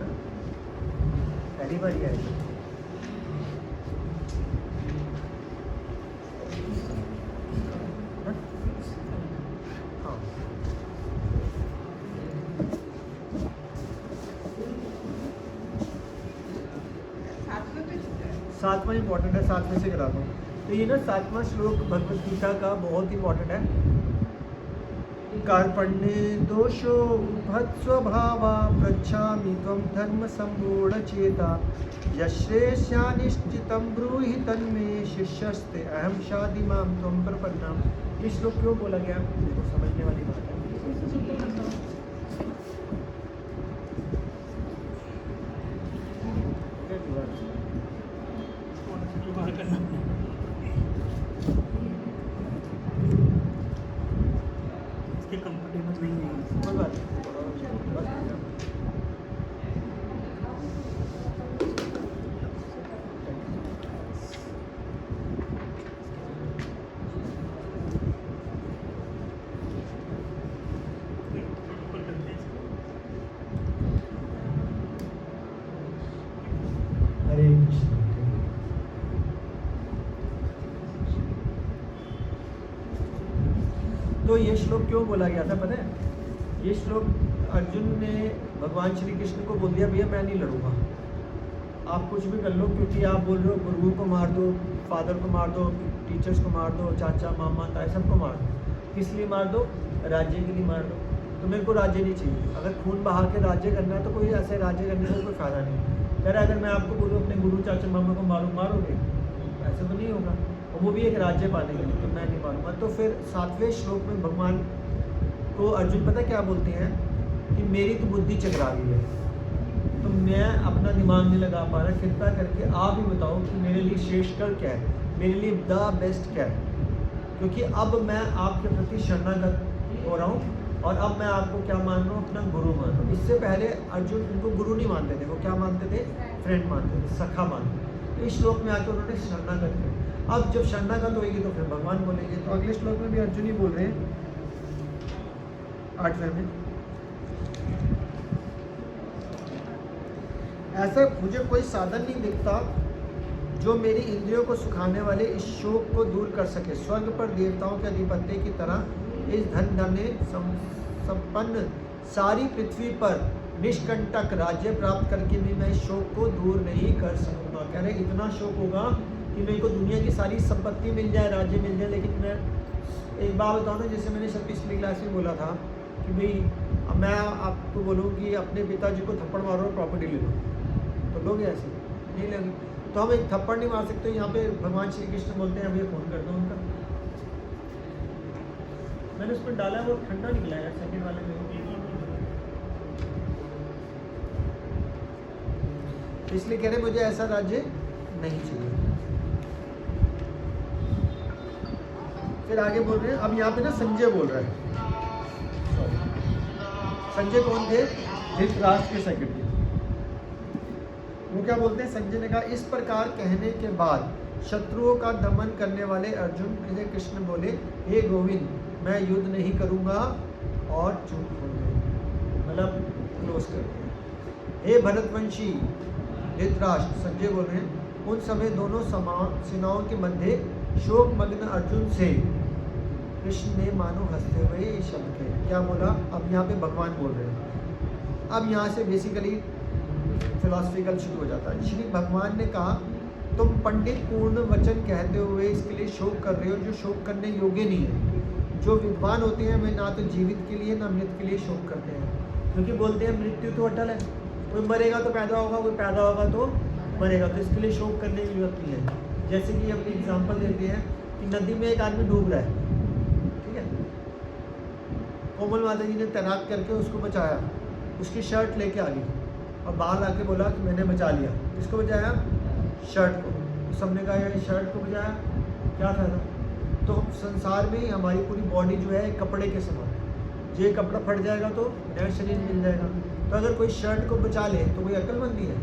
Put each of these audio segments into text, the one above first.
ना, पहली बार ही आएगा। हाँ, 7वां इम्पोर्टेंट है, 7 में से कराता हूँ। तो ये ना 7वां श्लोक भगवत गीता का बहुत इंपॉर्टेंट है। कार्पण्ये दोषो भत्स्वभावा पृच्छामि त्वं धर्म सम्पूर्ण चेता यश्रेष्यानिश्चितं ब्रूहि तन्मे शिष्यस्ते अहम शादि मां त्वं प्रपन्नाम। ये श्लोक क्यों बोला गया, देखो समझने वाली बात है। कंफर्टेबल नहीं है। कोई बात नहीं। हरे कृष्ण। तो ये श्लोक क्यों बोला गया था पता है? ये श्लोक अर्जुन ने भगवान श्री कृष्ण को बोल दिया, भैया मैं नहीं लड़ूंगा, आप कुछ भी कर लो, क्योंकि आप बोल रहे हो गुरुओं को मार दो, फादर को मार दो, टीचर्स को मार दो, चाचा मामा ताए सबको मार दो। किस लिए मार दो? राज्य के लिए मार दो। तो मेरे को राज्य नहीं चाहिए। अगर खून बहा के राज्य करना है तो कोई ऐसे राज्य करने का कोई फायदा नहीं। कह रहा अगर मैं आपको बोलूँ अपने गुरु चाचा मामा को मारूँ, मारोगे? ऐसे तो नहीं होगा, और वो भी एक राज्य पाने के लिए, तो मैं नहीं मारूंगा। तो फिर 7वें श्लोक में भगवान को अर्जुन पता क्या बोलते हैं कि मेरी तो बुद्धि चकरा गई है, तो मैं अपना दिमाग नहीं लगा पा रहा, कृपया करके आप ही बताओ कि मेरे लिए श्रेष्ठकर क्या है, मेरे लिए द बेस्ट क्या है, क्योंकि अब मैं आपके प्रति शरणागत हो रहा हूँ और अब मैं आपको क्या मान रहा हूँ, अपना गुरु मान रहा हूँ। इससे पहले अर्जुन उनको गुरु नहीं मानते थे, वो क्या मानते थे? फ्रेंड मानते थे, सखा मानते थे। तो इस श्लोक में आके उन्होंने शरणागत किया। अब जब शरणागत होगी तो फिर भगवान बोलेंगे। तो अगले श्लोक में भी अर्जुन ही बोल रहे हैं 8वें में, ऐसा मुझे कोई साधन नहीं दिखता जो मेरी इंद्रियों को सुखाने वाले इस शोक को दूर कर सके। स्वर्ग पर देवताओं के अधिपति की तरह इस धन धने संपन्न सारी पृथ्वी पर निष्कंटक राज्य प्राप्त करके भी मैं इस शोक को दूर नहीं कर सकूंगा। कह रहे इतना शोक होगा कि मेरे को दुनिया की सारी संपत्ति मिल जाए, राज्य मिल जाए, लेकिन मैं एक बात बताऊँ ना, जैसे मैंने 26वीं क्लास में बोला था कि भाई अब मैं आपको बोलूँ कि अपने पिताजी को थप्पड़ मारो और प्रॉपर्टी ले लो, तो लोग ऐसे नहीं लगे। तो हम एक थप्पड़ नहीं मार सकते। यहाँ पे भगवान श्री कृष्ण बोलते हैं भैया फोन कर दो उनका। मैंने उस पर डाला, वो ठंडा निकला है सेकंड वाले में। इसलिए कह रहे मुझे ऐसा राज्य नहीं चाहिए। फिर आगे बोल रहे हैं, अब यहाँ पे ना संजय बोल रहा है। संजय कौन थे? धृतराष्ट्र के सेक्रेटरी। वो क्या बोलते हैं? संजय ने कहा इस प्रकार कहने के बाद शत्रुओं का दमन करने वाले अर्जुन से कृष्ण बोले, हे गोविंद मैं युद्ध नहीं करूंगा, और चुप हो गए, मतलब क्लोज कर दिया। हे भरतवंशी धृतराष्ट्र, संजय बोल रहे हैं, उन समय दोनों सेनाओं के मध्य शोक मग्न अर्जुन से कृष्ण ने मानो हंसते हुए ये शब्द कहे। क्या बोला? अब यहाँ पे भगवान बोल रहे हैं। अब यहाँ से बेसिकली फिलॉसफिकल शुरू हो जाता है। श्री भगवान ने कहा तुम पंडित पूर्ण वचन कहते हुए इसके लिए शोक कर रहे हो जो शोक करने योग्य नहीं है। जो विद्वान होते हैं वे ना तो जीवित के लिए ना मृत के लिए शोक करते हैं, क्योंकि बोलते हैं मृत्यु तो अटल है, कोई मरेगा तो पैदा होगा, कोई पैदा होगा तो मरेगा, तो इसके लिए शोक करने की जरूरत नहीं है। जैसे कि अपनी एग्जाम्पल देते हैं कि नदी में एक आदमी डूब रहा है, ठीक है, कोमल माता जी ने तैनात करके उसको बचाया, उसकी शर्ट लेके आ गई और बाहर आके बोला कि मैंने बचा लिया। किसको बचाया? शर्ट को। तो सबने कहा यार शर्ट को बचाया, क्या फायदा? तो संसार में हमारी पूरी बॉडी जो है एक कपड़े के समान है, ये कपड़ा फट जाएगा तो नया शरीर मिल जाएगा। तो अगर कोई शर्ट को बचा ले तो कोई अक्लमंदी है?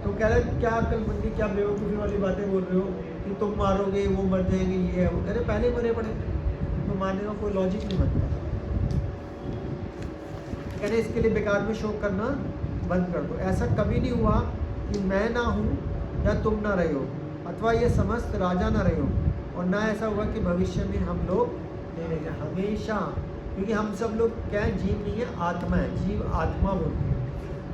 तो कह रहे क्या अक्लमंदी, क्या बेवकूफ़ी वाली बातें बोल रहे हो कि तुम मारोगे वो मर जाएंगे, ये है वो। कह रहे पहले मरे पड़े, तो मानने का कोई लॉजिक नहीं बनता। कह रहे इसके लिए बेकार में शोक करना बंद कर दो। ऐसा कभी नहीं हुआ कि मैं ना हूँ या तुम ना रहे हो, अथवा ये समस्त राजा ना रहे हो, और ना ऐसा हुआ कि भविष्य में हम लोग नहीं रहेंगे। हमेशा, क्योंकि हम सब लोग क्या है, जीव नहीं है, आत्मा है। जीव आत्मा बोलते हैं,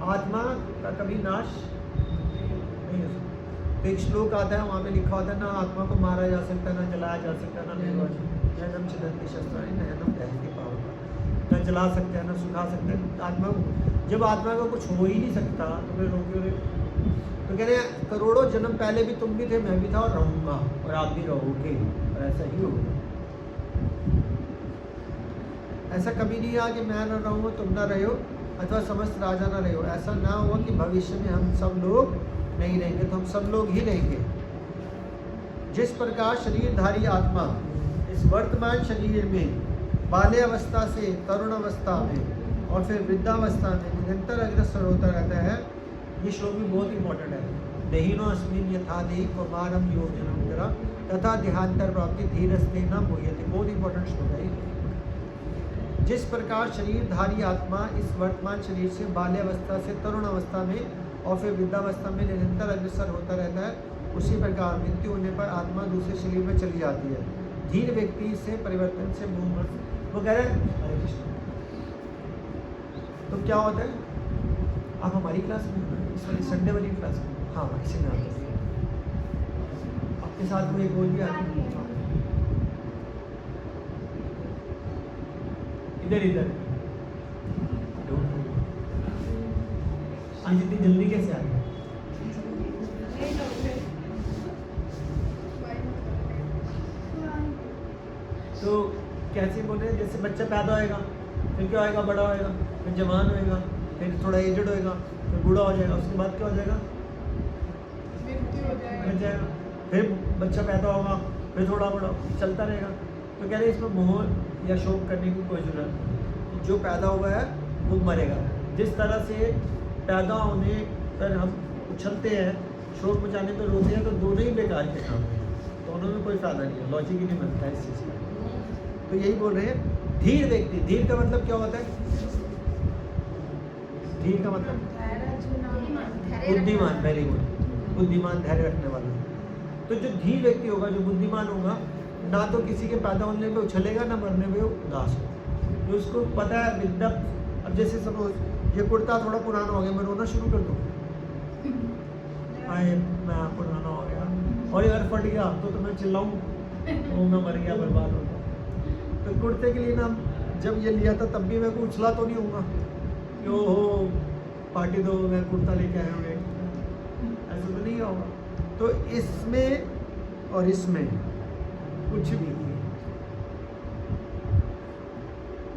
आत्मा का कभी नाश नहीं हो सकता। तो एक श्लोक आता है, वहाँ पे लिखा होता है ना आत्मा को मारा जा सकता, ना जलाया जा सकता, ना नैनम छिदन्ति शस्त्राणि नैनम दहति पावका, ना जला सकते हैं ना सुखा सकते हैं आत्मा को। जब आत्मा को कुछ हो ही नहीं सकता तो फिर रोके, तो कह रहे हैं करोड़ों जन्म पहले भी तुम भी थे, मैं भी था और रहूँगा, और आप भी रहोगे, और ऐसा ही होगा। ऐसा कभी नहीं आया कि मैं ना रहूँ तुम ना रहे हो, अथवा समस्त राजा ना रहे हो। ऐसा ना हुआ कि भविष्य में हम सब लोग नहीं रहेंगे, तो हम सब लोग ही रहेंगे। जिस प्रकार शरीरधारी आत्मा इस वर्तमान शरीर में बाल्यावस्था से तरुण अवस्था में और फिर वृद्धावस्था में निरंतर अग्रसर होता रहता है। ये श्लोक भी बहुत इंपॉर्टेंट है। देहिनो अस्मिन् यथा देहि कौमारम योजनम जरा तथा देहांतर प्राप्ति धीरस्ते न मुह्यते। बहुत इंपॉर्टेंट श्लोक है। जिस प्रकार शरीरधारी आत्मा इस वर्तमान शरीर से बाल्यावस्था से तरुण अवस्था में और फिर वृद्धावस्था में निरंतर अग्रसर होता रहता है, उसी प्रकार मृत्यु होने पर आत्मा दूसरे शरीर में चली जाती है। धीर व्यक्ति से परिवर्तन से मोह, वो कह रहे हैं हरे कृष्ण। तो क्या होता है, आप हमारी क्लास में इस वाली संडे वाली क्लास में, हाँ इसी में आते हैं, आपके साथ में एक और भी आती है, इधर आज इतनी जल्दी कैसे आ गए? तो कैसे बोले, जैसे बच्चा पैदा होएगा, फिर क्या होएगा, बड़ा होएगा, फिर जवान होएगा, फिर थोड़ा एजड होएगा, फिर बूढ़ा हो जाएगा, उसके बाद क्या हो जाएगा, मर जाएगा, फिर बच्चा पैदा होगा, फिर थोड़ा बड़ा चलता रहेगा। तो कह रहे इसमें मोह या शोक करने की कोई जरूरत नहीं। जो पैदा हुआ है वो मरेगा। जिस तरह से पैदा होने पर हम उछलते हैं, शोक मचाने पर रोते हैं, तो दोनों ही बेकार के काम हैं, दोनों में कोई फायदा नहीं है, लॉजिक ही नहीं बनता है इस चीज़ का। तो यही बोल रहे हैं धीर व्यक्ति। धीर का मतलब क्या होता है? धीर का मतलब बुद्धिमान, वेरी गुड, बुद्धिमान, धैर्य रखने वाला। तो जो धीर व्यक्ति होगा, जो बुद्धिमान होगा, ना तो किसी के पैदा होने पे उछलेगा, ना मरने पे उदास होगा। तो उसको पता है विद्या। अब जैसे सपोज ये कुर्ता थोड़ा पुराना हो गया, मैं रोना शुरू कर दूँ, आए मैं पुराना हो गया, और अगर फट गया तो मैं चिल्लाऊँ, वो मैं मर गया, बर्बाद हो गया। तो कुर्ते के लिए ना जब ये लिया था तब भी मैं को उछला तो नहीं होगा कि ओहो पार्टी दो, मैं कुर्ता लेके आए हुए, ऐसा तो नहीं होगा। तो इसमें और इसमें कुछ भी नहीं।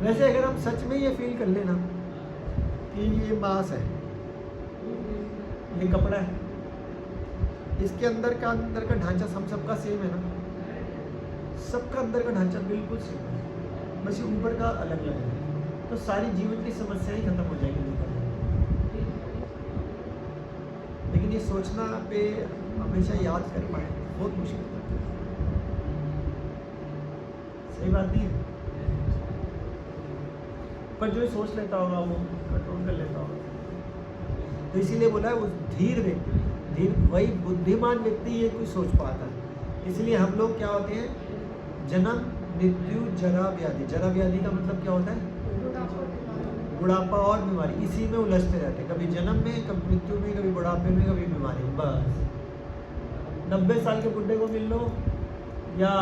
वैसे अगर हम सच में ये फील कर लेना कि ये मांस है, ये कपड़ा है, इसके अंदर का ढांचा हम सबका सेम है ना, सबका अंदर का ढांचा बिल्कुल सेम है, बस ये ऊपर का अलग अलग है। तो सारी जीवन की समस्याएं खत्म हो जाएगी। लेकिन ये सोचना पे हमेशा याद कर पाए बहुत मुश्किल है। सही बात नहीं है, पर जो सोच लेता होगा वो कंट्रोल कर लेता होगा। तो इसीलिए बोला है उस धीर व्यक्ति, धीर वही बुद्धिमान व्यक्ति ये कोई सोच पाता है। इसलिए हम लोग क्या होते हैं, जन्म मृत्यु जरा व्याधि। जरा व्याधि का मतलब क्या होता है? बुढ़ापा और बीमारी, इसी में उलझते रहते हैं। कभी जन्म में, कभी मृत्यु में, कभी बुढ़ापे में, कभी बीमारी में। बस 90 साल के बुढ़े को मिल लो या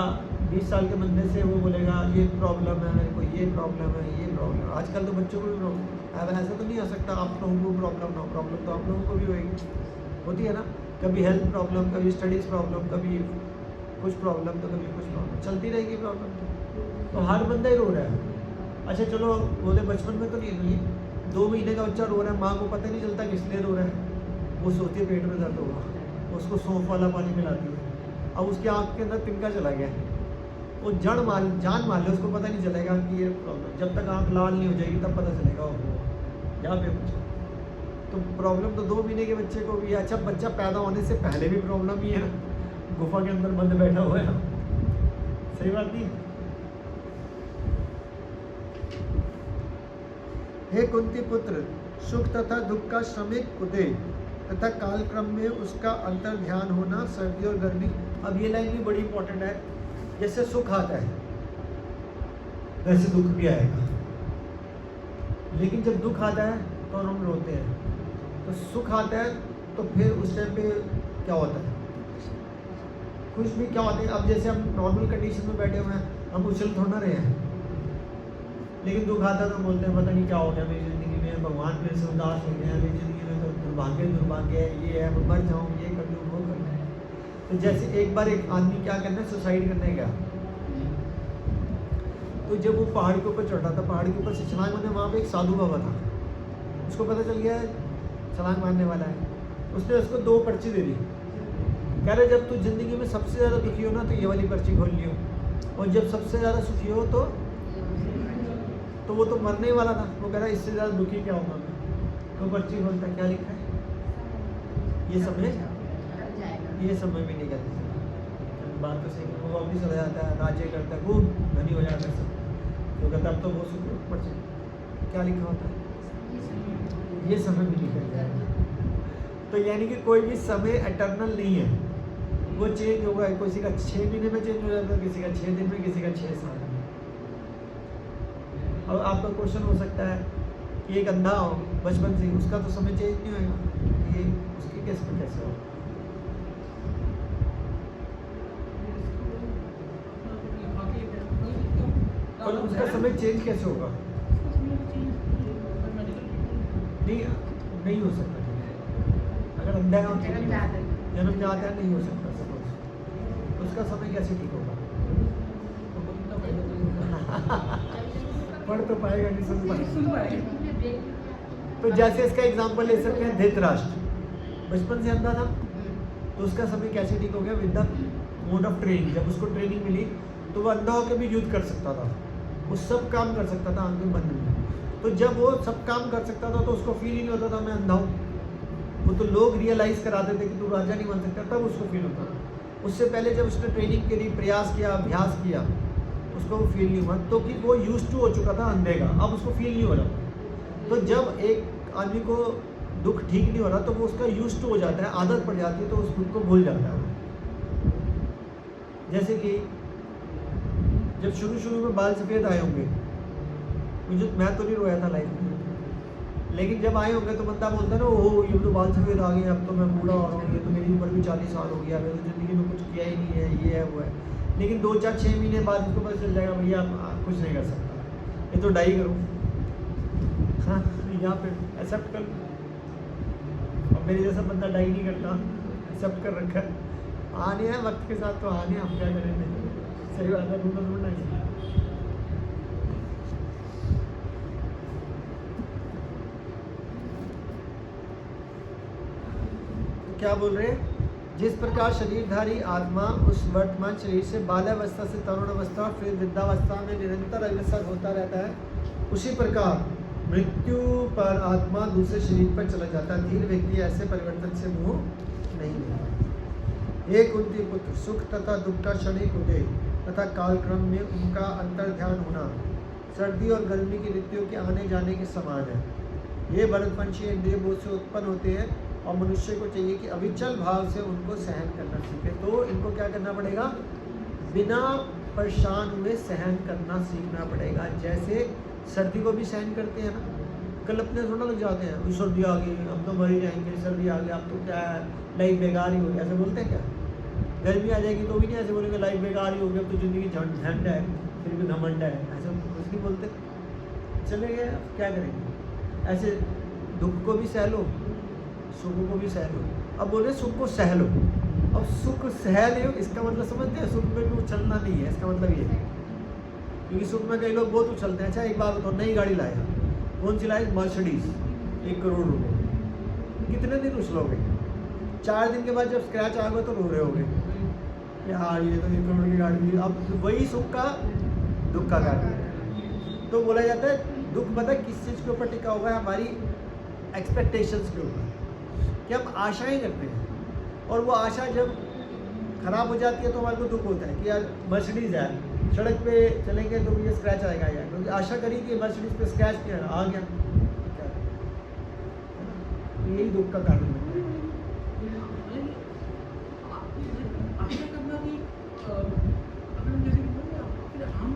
20 साल के बंदे से, वो बोलेगा ये प्रॉब्लम है मेरे को, ये प्रॉब्लम है, ये प्रॉब्लम। आजकल तो बच्चों को भी प्रॉब्लम, अब ऐसा तो नहीं हो सकता आप लोगों को प्रॉब्लम ना हो, प्रॉब्लम तो आप लोगों को भी होती है ना। कभी हेल्थ प्रॉब्लम, कभी स्टडीज़ प्रॉब्लम, कभी कुछ प्रॉब्लम, तो कभी कुछ प्रॉब्लम, चलती रहेगी प्रॉब्लम। तो हर बंदा ही रो रहा है। अच्छा चलो बोले बचपन में तो नहीं रही, 2 महीने का बच्चा रो रहा है, माँ को पता नहीं चलता किस लिए रो रहा है, वो सोचती है पेट में दर्द होगा, उसको सौंफ वाला पानी पिलाती है। अब उसके आँख के अंदर तिनका चला गया, वो जान मान ले, उसको पता नहीं चलेगा कि ये प्रॉब्लम। जब तक आँख लाल नहीं हो जाएगी तब पता चलेगा वो यहाँ पे कुछ। तो प्रॉब्लम तो 2 महीने के बच्चे को भी है। अच्छा बच्चा पैदा होने से पहले भी प्रॉब्लम ही है, गुफा के अंदर बंद बैठा हुआ है। सही बात नहीं? हे कुंती पुत्र, सुख तथा दुख का श्रमिक उदय तथा कालक्रम में उसका अंतर ध्यान होना, सर्दी और गर्मी। अब ये लाइन भी बड़ी इंपॉर्टेंट है। जैसे सुख आता है वैसे दुख भी आएगा, लेकिन जब दुख आता है तो हम रोते हैं। तो सुख आता है तो फिर उस टाइम पे क्या होता है, खुश भी क्या होते हैं। अब जैसे हम नॉर्मल कंडीशन में बैठे हुए हैं, हम उछल थोड़ा ना रहे हैं, लेकिन दुख आता है तो बोलते हैं पता नहीं क्या हो गया मेरी ज़िंदगी में, भगवान मेरे से उदास हो गया, मेरी ज़िंदगी में तो दुर्भाग्य है, ये है, मैं मर जाऊँ, ये कर लूँ, वो कर लूँ। तो जैसे एक बार एक आदमी क्या करना है, सुसाइड करने गया। तो जब वो पहाड़ के ऊपर चढ़ा था, पहाड़ के ऊपर से छलांग मारने, वहाँ पे एक साधु बाबा था। उसको पता चल गया छलांग मारने वाला है। उसने उसको 2 पर्ची दे दी। कह रहे जब तू जिंदगी में सबसे ज़्यादा दुखी हो ना तो ये वाली पर्ची खोल लियो, और जब सबसे ज़्यादा सुखी हो तो वो तो मरने ही वाला था। वो कह रहा है इससे ज़्यादा दुखी क्या होगा मैं। तो पर्ची खोलता, क्या लिखा है, ये समय भी नहीं करते। बात तो सही, वो वापस चला जाता है, राज्य करता है, वो धनी हो जाता है सब। तो कहता अब तो वो सुख पर्ची क्या लिखा होता है, ये समय भी निकल जाएगा। तो यानी कि कोई भी समय एटर्नल नहीं है, वो चेंज होगा। किसी का 6 महीने में चेंज हो जाता है, किसी का 6 दिन में, किसी का 6 साल में। अब आपका क्वेश्चन हो सकता है कि एक अंधा हो बचपन से, उसका तो समय चेंज नहीं होगा, ये उसके केस में कैसे होगा। और उसका समय चेंज कैसे होगा, नहीं हो सकता। अगर अंधा है और जन्म जाता है, नहीं हो सकता। सपोज उसका समय कैसे ठीक होगा, पढ़ तो पाएगा नहीं, सुन पाएगा। तो जैसे इसका एग्जांपल ले सकते हैं धृतराष्ट्र, बचपन से अंधा था, तो उसका समय कैसे ठीक हो गया, with the mode of training. जब उसको ट्रेनिंग मिली तो वो अंधा होकर भी युद्ध कर सकता था, वो सब काम कर सकता था आंखें बंद में। तो जब वो सब काम कर सकता था तो उसको फील ही नहीं होता था मैं अंधा हूँ। वो तो लोग रियलाइज़ कराते थे कि तू राजा नहीं बन सकता, तब उसको फील होता था। उससे पहले जब उसने ट्रेनिंग के लिए प्रयास किया, अभ्यास किया, उसको वो फील नहीं हुआ, तो कि वो यूज्ड टू हो चुका था अंधे का, अब उसको फील नहीं हो रहा। तो जब एक आदमी को दुख ठीक नहीं हो रहा तो वो उसका यूज्ड टू हो जाता है, आदत पड़ जाती है, तो उस दुख को भूल जाता है। जैसे कि जब शुरू में बाल सफ़ेद आए होंगे, मुझे मैं तो नहीं रोया था लाइफ में, लेकिन जब आए होंगे तो बंदा बोलता है ना, ओह ये तो बाल सफ़ेद आ गए, अब तो मैं बूढ़ा हो रहा हूँ, ये तो मेरी उम्र भी 40 साल हो गया, मैंने तो ज़िंदगी में कुछ किया ही नहीं है, ये है वो है। लेकिन 2, 4, 6 महीने बाद उसको पता चल जाएगा भैया आप कुछ नहीं कर सकता, ये तो डाई करूँ, हाँ यहाँ पे एक्सेप्ट कर। अब मेरे जैसा बंदा डाई नहीं करता, एक्सेप्ट कर रखा है, आने हैं वक्त के साथ, तो आने हम क्या करेंगे, सही बात है, ढूंढना ही। क्या बोल रहे हैं, जिस प्रकार शरीरधारी आत्मा उस वर्तमान शरीर से बाल्यावस्था से तरुण अवस्था और फिर वृद्धावस्था में निरंतर अग्रसर होता रहता है, उसी प्रकार मृत्यु पर आत्मा दूसरे शरीर पर चला जाता है। धीर व्यक्ति ऐसे परिवर्तन से मुँह नहीं लेता। हे कुंती पुत्र, सुख तथा दुख का क्षणिक उदय तथा कालक्रम में उनका अंतर ध्यान होना सर्दी और गर्मी की ऋतुओं के आने जाने के समान है। ये भरतवंशी इंद्रिय बोध से उत्पन्न होते हैं और मनुष्य को चाहिए कि अविचल भाव से उनको सहन करना सीखे। तो इनको क्या करना पड़ेगा, बिना परेशान हुए सहन करना सीखना पड़ेगा। जैसे सर्दी को भी सहन करते हैं ना, कल्पने थोड़ा लग जाते हैं, सर्दी आ गई अब तो मर ही जाएंगे, सर्दी आ गई अब तो क्या है लाइफ बेकार ही हो गई, ऐसे बोलते हैं क्या? गर्मी आ जाएगी तो भी नहीं ऐसे बोलेंगे लाइफ बेकार ही हो गई, अब तो ज़िंदगी झंड है, फिर भी घमंड है, ऐसा कुछ नहीं बोलते। चले गए, क्या करेंगे? ऐसे दुख को भी सह लो, सुख को भी सह लो। अब बोले सुख को सह लो, अब सुख सह लो इसका मतलब समझते हैं, सुख में भी उछलना नहीं है, इसका मतलब ये है। क्योंकि सुख में कई लोग बहुत उछलते हैं। अच्छा एक बात बताओ, नई गाड़ी लाया, कौन सी लाई? मर्सिडीज, 1 करोड़ रुपये, कितने दिन उछलोगे? 4 दिन के बाद जब स्क्रैच आ गया तो रो रहे होगे यार, ये तो 1 करोड़ की गाड़ी थी। अब वही सुख का दुख का कारण है। तो बोला जाता है दुख पता किस चीज़ के ऊपर टिका हुआ है? हमारी एक्सपेक्टेशंस के ऊपर, कि हम आशाएं करते हैं, और वो आशा जब खराब हो जाती है तो हमारे को दुख होता है कि यार मर्सिडीज़ है, सड़क पे चलेंगे तो ये स्क्रैच आएगा यार, क्योंकि आशा करी कि मर्सिडीज़ पे स्क्रैच किया, आ गया। यही दुख का कारण बनता है। आशा करना भी अगर हम जैसे कि बोले फिर हम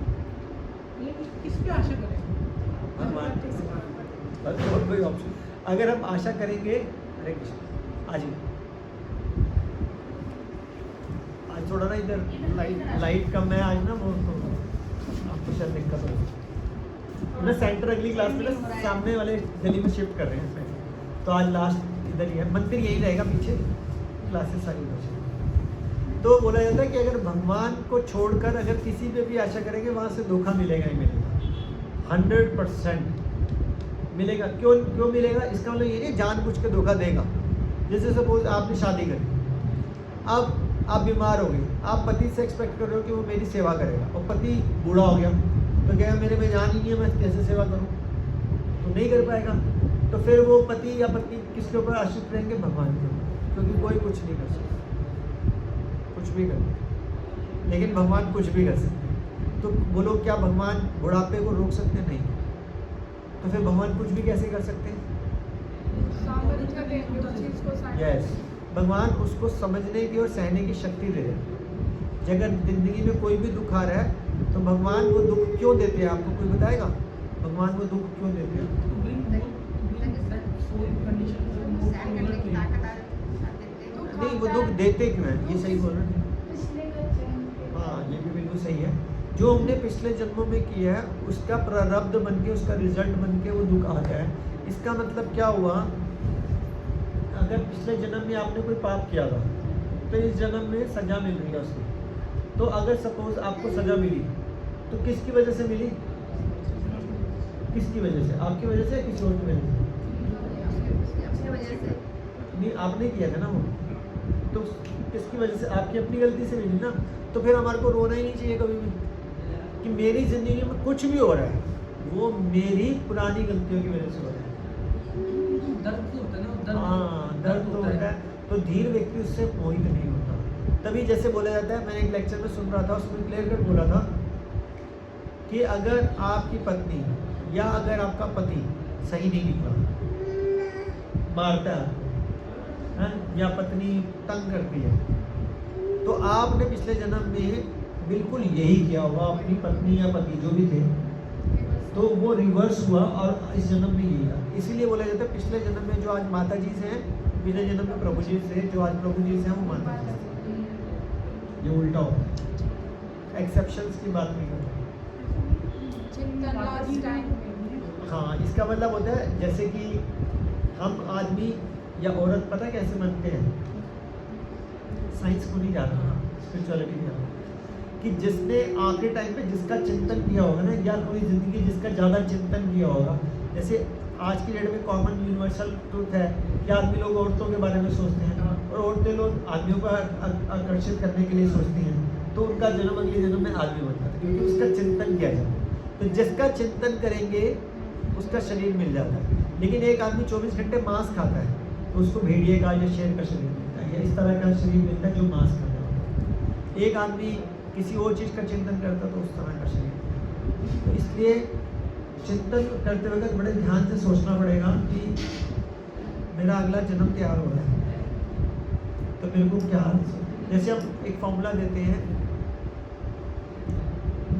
ये किस पे आशा करें? भगवान पे। बस और कोई ऑप्शन अगर हम आशा करेंगे, हरे कृष्ण आज थोड़ा ना इधर लाइट कम है आज ना, वो तो आपको शायद दिक्कत हो। मैं सेंटर अगली क्लास में ना सामने वाले गली में शिफ्ट कर रहे हैं इसमें, तो आज लास्ट इधर ही है, मंदिर यही रहेगा, पीछे क्लासेस सारी उधर से। तो बोला जाता है कि अगर भगवान को छोड़कर अगर किसी पे भी आशा करेंगे वहाँ से धोखा मिलेगा ही मिलेगा, 100% मिलेगा। क्यों मिलेगा? इसका मतलब ये नहीं जानबूझ के धोखा देगा। जैसे सपोज आपने शादी करी, अब आप बीमार हो गए, आप पति से एक्सपेक्ट कर रहे हो कि वो मेरी सेवा करेगा, और पति बूढ़ा हो गया तो क्या मेरे में जान ही नहीं है, मैं कैसे सेवा करूँ? तो नहीं कर पाएगा। तो फिर वो पति या पत्नी किसके ऊपर आश्रित रहेंगे? भगवान के ऊपर, क्योंकि कोई कुछ नहीं कर सकता, कुछ भी कर, लेकिन भगवान कुछ भी कर सकते हैं। तो बोलो क्या भगवान बुढ़ापे को रोक सकते? नहीं। तो फिर भगवान कुछ भी कैसे कर सकते हैं? यस, भगवान उसको समझने की और सहने की शक्ति दे रहे हैं। अगर जिंदगी में कोई भी दुख आ रहा है तो भगवान वो दुख क्यों देते हैं? आपको कोई बताएगा भगवान वो दुख क्यों देते हैं? नहीं, वो दुख देते क्यों हैं? ये सही बोल रहे हैं। हाँ, ये भी बिल्कुल सही है। जो हमने पिछले जन्मों में किया है उसका प्रारब्ध बन के, उसका रिजल्ट बन के वो दुख आता है। इसका मतलब क्या हुआ? अगर पिछले जन्म में आपने कोई पाप किया था तो इस जन्म में सजा मिल रही है उसकी। तो अगर सपोज आपको सजा मिली तो किसकी वजह से मिली? किसकी वजह से? आपकी वजह से या किसी और की वजह से? नहीं, आपने किया था ना वो, तो किसकी वजह से? आपकी अपनी गलती से मिली ना। तो फिर हमारे को रोना ही नहीं चाहिए कभी भी कि मेरी जिंदगी में कुछ भी हो रहा है वो मेरी पुरानी गलतियों की वजह से हो रहा है। दर्द तो होता है ना, हाँ, दर्द तो होता है। तो धीर व्यक्ति उससे मोहित नहीं होता। तभी जैसे बोला जाता है, मैंने एक लेक्चर में सुन रहा था, उसमें क्लियर कट बोला था कि अगर आपकी पत्नी या अगर आपका पति सही नहीं निकला, मारता है या पत्नी तंग करती है, तो आपने पिछले जन्म में बिल्कुल यही किया होगा अपनी पत्नी या पति जो भी थे, तो वो रिवर्स हुआ और इस जन्म में यही था। इसीलिए बोला जाता है पिछले जन्म में जो आज माता जी से हैं, पिछले जन्म में प्रभु जी से, जो आज प्रभु जी से हैं वो माता जी से। ये उल्टा होता है, एक्सेप्शंस की बात नहीं होती। हाँ, इसका मतलब होता है जैसे कि हम आदमी या औरत पता कैसे बनते हैं? साइंस को नहीं जाना, स्पिरिचुअलिटी नहीं जाना, कि जिसने आखिरी टाइम पे जिसका चिंतन किया होगा ना, या कोई जिंदगी जिसका ज़्यादा चिंतन किया होगा। जैसे आज की डेट में कॉमन यूनिवर्सल ट्रूथ है कि आदमी लोग औरतों के बारे में सोचते हैं और औरतें लोग आदमियों को आकर्षित करने के लिए सोचती हैं, तो उनका जन्म अगले जन्म में आदमी बनता है, क्योंकि उसका चिंतन किया जाता है। तो जिसका चिंतन करेंगे उसका शरीर मिल जाता है। लेकिन एक आदमी 24 घंटे मांस खाता है तो उसको भेड़िए का या शेर का शरीर मिलता है, या इस तरह का शरीर मिलता है जो मांस खाता है। एक आदमी किसी और चीज़ का चिंतन करता तो उस तरह का शरीर। तो इसलिए चिंतन करते वक्त बड़े ध्यान से सोचना पड़ेगा कि मेरा अगला जन्म तैयार हो रहा है तो मेरे को क्या, जैसे हम एक फॉर्मूला देते हैं,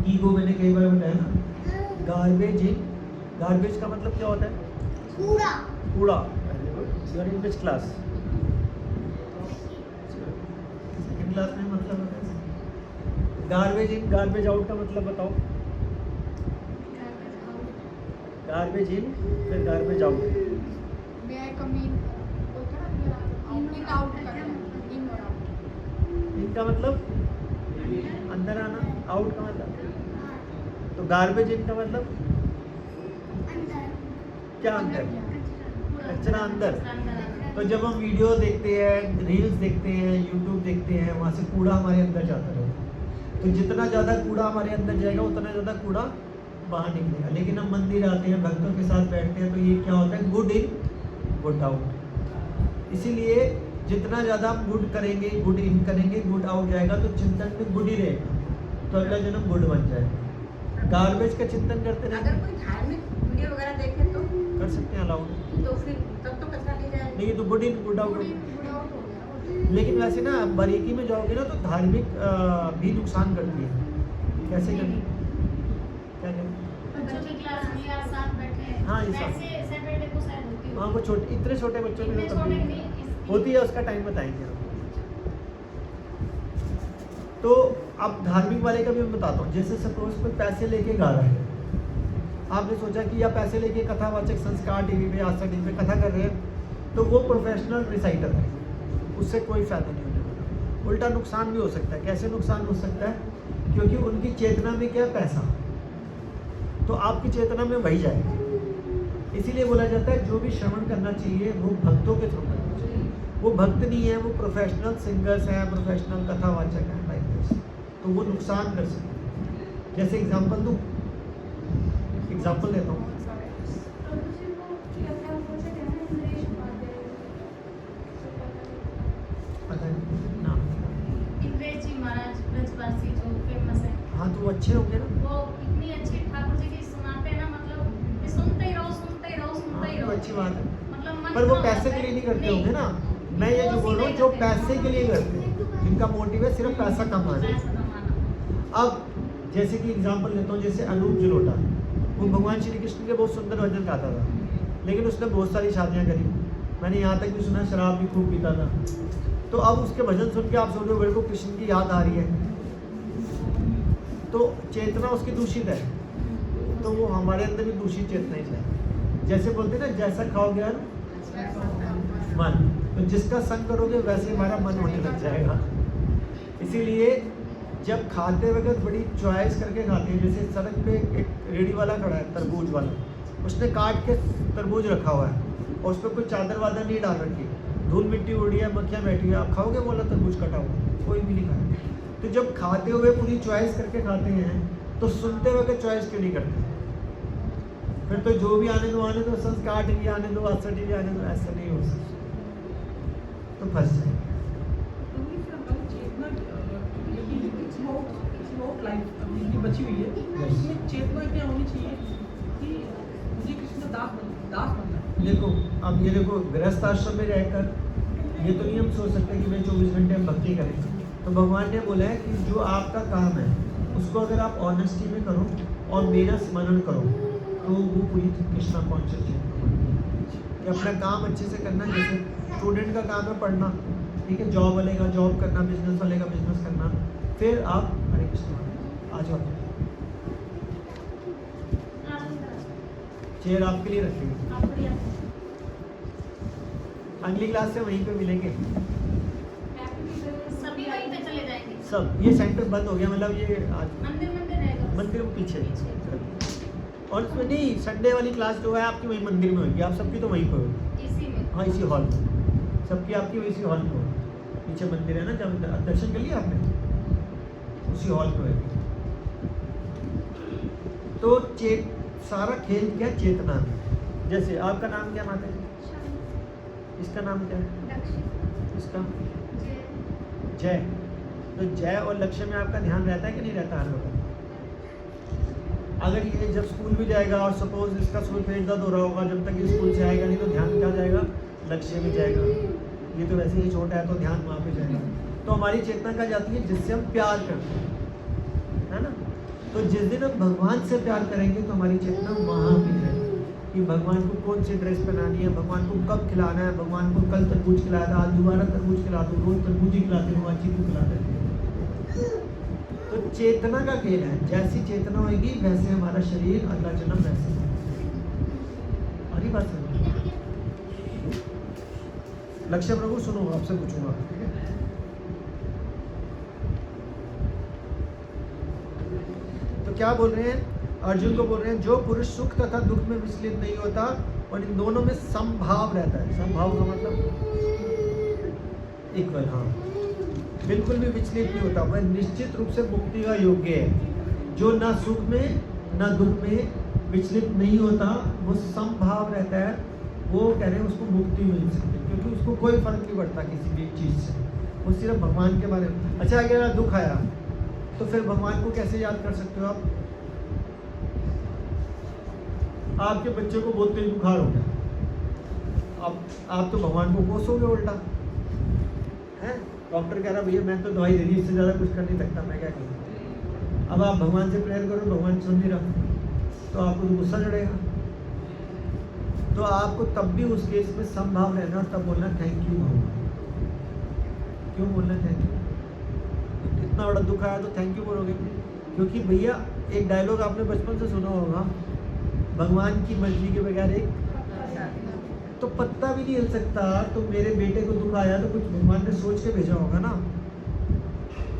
ईगो मैंने कई बार बताया ना, गार्बेज इन, गार्बेज का मतलब क्या होता है? कूड़ा। कूड़ा। You are in which class? Second class में मतलब होता है गार्बेज इन, गार्बेज आउट का मतलब बताओ। गार्बेज इन फिर गार्बेज आउट। इनका मतलब अंदर आना, आउट का मतलब, तो गार्बेज इन का मतलब क्या? अंदर, कचरा अंदर। तो जब हम वीडियो देखते हैं, रील्स देखते हैं, यूट्यूब देखते हैं, वहाँ से कूड़ा हमारे अंदर जाता रहता है। तो जितना ज़्यादा कूड़ा हमारे अंदर जाएगा उतना ज़्यादा कूड़ा बाहर निकलेगा। लेकिन हम मंदिर आते हैं, भक्तों के साथ बैठते हैं, तो ये क्या होता है? Good in good out. इसीलिए जितना ज़्यादा हम गुड करेंगे, गुड इन करेंगे, गुड आउट जाएगा, तो चिंतन में गुड ही रहेगा, तो अगला जन्म गुड बन जाएगा। गार्बेज का चिंतन करते रहेंगे। अगर कोई धार्मिक वीडियो वगैरह देखे तो कर सकते हैं अलाउड, तो फिर तब तो कचरा नहीं जाएगा। नहीं, ये तो गुड इन गुड आउट हो गया। लेकिन वैसे ना बारीकी में जाओगे ना तो धार्मिक भी नुकसान करती है। कैसे करती क्या करें? बच्चों की क्लास में यार साथ बैठे हैं। हाँ, ये साथ। वैसे सैटरडे को शायद होती हाँ, वो छोटे इतने छोटे बच्चों के इतने लिए छोटे तब नहीं, इसकी- होती है, उसका टाइम बताएंगे हम। तो अब धार्मिक वाले का भी मैं बताता हूँ। जैसे सपोज कोई पैसे लेके गा रहा है, आपने सोचा कि या पैसे लेके कथावाचक संस्कार टीवी पे, आस्था टीवी पे कथा कर रहे हैं, तो वो प्रोफेशनल रिसाइटर है, उससे कोई फायदा नहीं होने वाला। उल्टा नुकसान भी हो सकता है। कैसे नुकसान हो सकता है? क्योंकि उनकी चेतना में क्या है? पैसा। तो आपकी चेतना में वही जाएगा। इसीलिए बोला जाता है जो भी श्रवण करना चाहिए वो भक्तों के थ्रू करना चाहिए। वो भक्त नहीं है, वो प्रोफेशनल सिंगर्स हैं, प्रोफेशनल कथावाचक हैं, लाइक दिस, तो वो नुकसान कर सकते हैं। जैसे एग्जांपल दूँ, एग्जांपल देता हूँ। पता नहीं नाम। इंद्रेश जी महाराज ब्रजवासी जो फेमस है, हाँ, तो वो अच्छे होंगे ना। वो इतनी अच्छी ठाकुर जी की सुनाते हैं ना, मतलब कि सुनते ही रहो, सुनते ही रहो, सुनते ही हाँ, रहो। तो अच्छी बात है। मतलब मन पर वो ना पैसे होता के है। लिए नहीं करते होंगे ना। मैं ये जो बोल रहा हूँ, जो पैसे के लिए करते हैं, जिनका मोटिव है सिर्फ पैसा कमाना। पैसा कमाना। अब जैसे कि एग्जांपल लेता हूँ, जैसे अनूप जलोटा, वो भगवान श्री कृष्ण के बहुत सुंदर भजन गाता था, लेकिन उसने बहुत सारी शादियाँ करी। मैंने यहाँ तक भी सुना शराब भी खूब पीता था। तो अब उसके भजन सुन के आप सोचो मेरे को कृष्ण की याद आ रही है, तो चेतना उसकी दूषित है। तो वो हमारे अंदर भी दूषित चेतना ही है। जैसे बोलते हैं ना, जैसा खाओगे मन, तो जिसका संग करोगे वैसे हमारा मन होने लग जाएगा। इसीलिए जब खाते वक्त बड़ी चॉइस करके खाते हैं। जैसे सड़क पे एक रेडी वाला खड़ा है, तरबूज वाला, उसने काट के तरबूज रखा हुआ है और उस पर कोई चादर वादर नहीं डाल रखी, धूल मिट्टी उड़ी है, मक्खियाँ बैठी है, आप खाओगे बोला तरबूज कटा हुआ? कोई भी नहीं खाएगा। तो जब खाते हुए पूरी चॉइस करके खाते हैं, तो सुनते वक्त चॉइस क्यों नहीं करते? फिर तो जो भी आने दो, संस्कार टीवी आने दो, आस्था टीवी आने दो, ऐसा नहीं हो सकता, तो फंस जाए। तो ये फिर हमारी चेतना इट्स अबाउट लाइफ अपनी बची हुई है। Yes. ये चेतना क्या होनी चाहिए कि मुझे कृष्ण का दास बनना है। देखो, अब ये देखो, गृहस्थ आश्रम में रहकर ये तो नहीं हम सोच सकते कि मैं 24 घंटे हम भक्ति करें। तो भगवान ने बोला है कि जो आपका काम है उसको अगर आप ऑनेस्टी में करो और मेरा स्मरण करो, तो वो पूरी कृष्णा कॉन्शियस कि अपना काम अच्छे से करना। जैसे स्टूडेंट का काम है पढ़ना, ठीक है, जॉब वाले का जॉब करना, बिजनेस वाले का बिजनेस करना, फिर आप हरे कृष्ण आ जाओ। चेयर आपके लिए रखेंगे। आप बढ़िया। अगली क्लास से वहीं पे मिलेंगे सभी वहीं पे चले जाएंगे। सब। ये सेंटर बंद हो गया, मतलब ये आज मंदिर रहेगा। मंदिर के पीछे। और इसमें नहीं, संडे वाली क्लास जो है आपकी वही मंदिर में होगी, आप सबकी तो वहीं पर होगी। इसी में। हाँ, इसी हॉल में सबकी आपकी इसी हॉल में होगी। पीछे मंदिर है ना, जब दर्शन कर लिया आपने, उसी हॉल में होगी। तो सारा खेल क्या चेतना में। जैसे आपका नाम क्या माता जी? इसका नाम क्या है? इसका जय। तो जय और लक्ष्य में आपका ध्यान रहता है कि नहीं रहता हर वक्त? अगर ये जब स्कूल भी जाएगा और सपोज इसका स्कूल पेट दर्द हो रहा होगा, जब तक ये स्कूल से आएगा नहीं तो ध्यान क्या जाएगा? लक्ष्य में जाएगा। ये तो वैसे ही छोटा है तो ध्यान वहाँ पे जाएगा। तो हमारी चेतना क्या जाती है? जिससे हम प्यार करते हैं, है ना। तो जिस दिन हम भगवान से प्यार करेंगे तो हमारी चेतना वहाँ भी जाएगी कि भगवान को कौन सी ड्रेस पहनानी है, भगवान को कब खिलाना है, भगवान को कल तरबूज खिलाया था, आज दोबारा तरबूज खिला दो, रोज तरबूज ही खिलाते हो, आज चीकू खिलाते हो। तो चेतना का खेल है। जैसी चेतना होगी वैसे हमारा शरीर, अगला जन्म वैसे। अरे बात समझ। लक्ष्य प्रभु सुनो, आपसे पूछूंगा, ठीक है? तो क्या बोल रहे हैं? अर्जुन को बोल रहे हैं जो पुरुष सुख तथा दुख में विचलित नहीं होता और इन दोनों में समभाव रहता है। समभाव का मतलब इक्वल, हाँ, बिल्कुल भी विचलित नहीं होता, वह निश्चित रूप से मुक्ति का योग्य है। जो ना सुख में ना दुख में विचलित नहीं होता, वो समभाव रहता है, वो कह रहे हैं उसको मुक्ति मिल सकती है, क्योंकि उसको कोई फर्क नहीं पड़ता किसी भी चीज़ से, वो सिर्फ भगवान के बारे में। अच्छा, अगर दुख आया तो फिर भगवान को कैसे याद कर सकते हो आप? आपके बच्चे को बहुत तेज बुखार हो गया, अब आप तो भगवान को कोसोगे उल्टा हैं। डॉक्टर कह रहा भैया मैं तो दवाई दे दी, इससे ज़्यादा कुछ कर नहीं सकता, मैं क्या करूँ। अब आप भगवान से प्रेयर करो, भगवान सुन नहीं रहा, तो आपको तो गुस्सा चढ़ेगा। तो आपको तब भी उस केस में समभाव रहना और तब बोलना थैंक यू भगवान। क्यों बोलना थैंक यू? इतना बड़ा दुख आया तो थैंक यू बोलोगे, क्योंकि भैया एक डायलॉग आपने बचपन से सुना होगा, भगवान की मर्जी के बगैर एक तो पत्ता भी नहीं हिल सकता। तो मेरे बेटे को दुख आया तो कुछ भगवान ने सोच के भेजा होगा ना।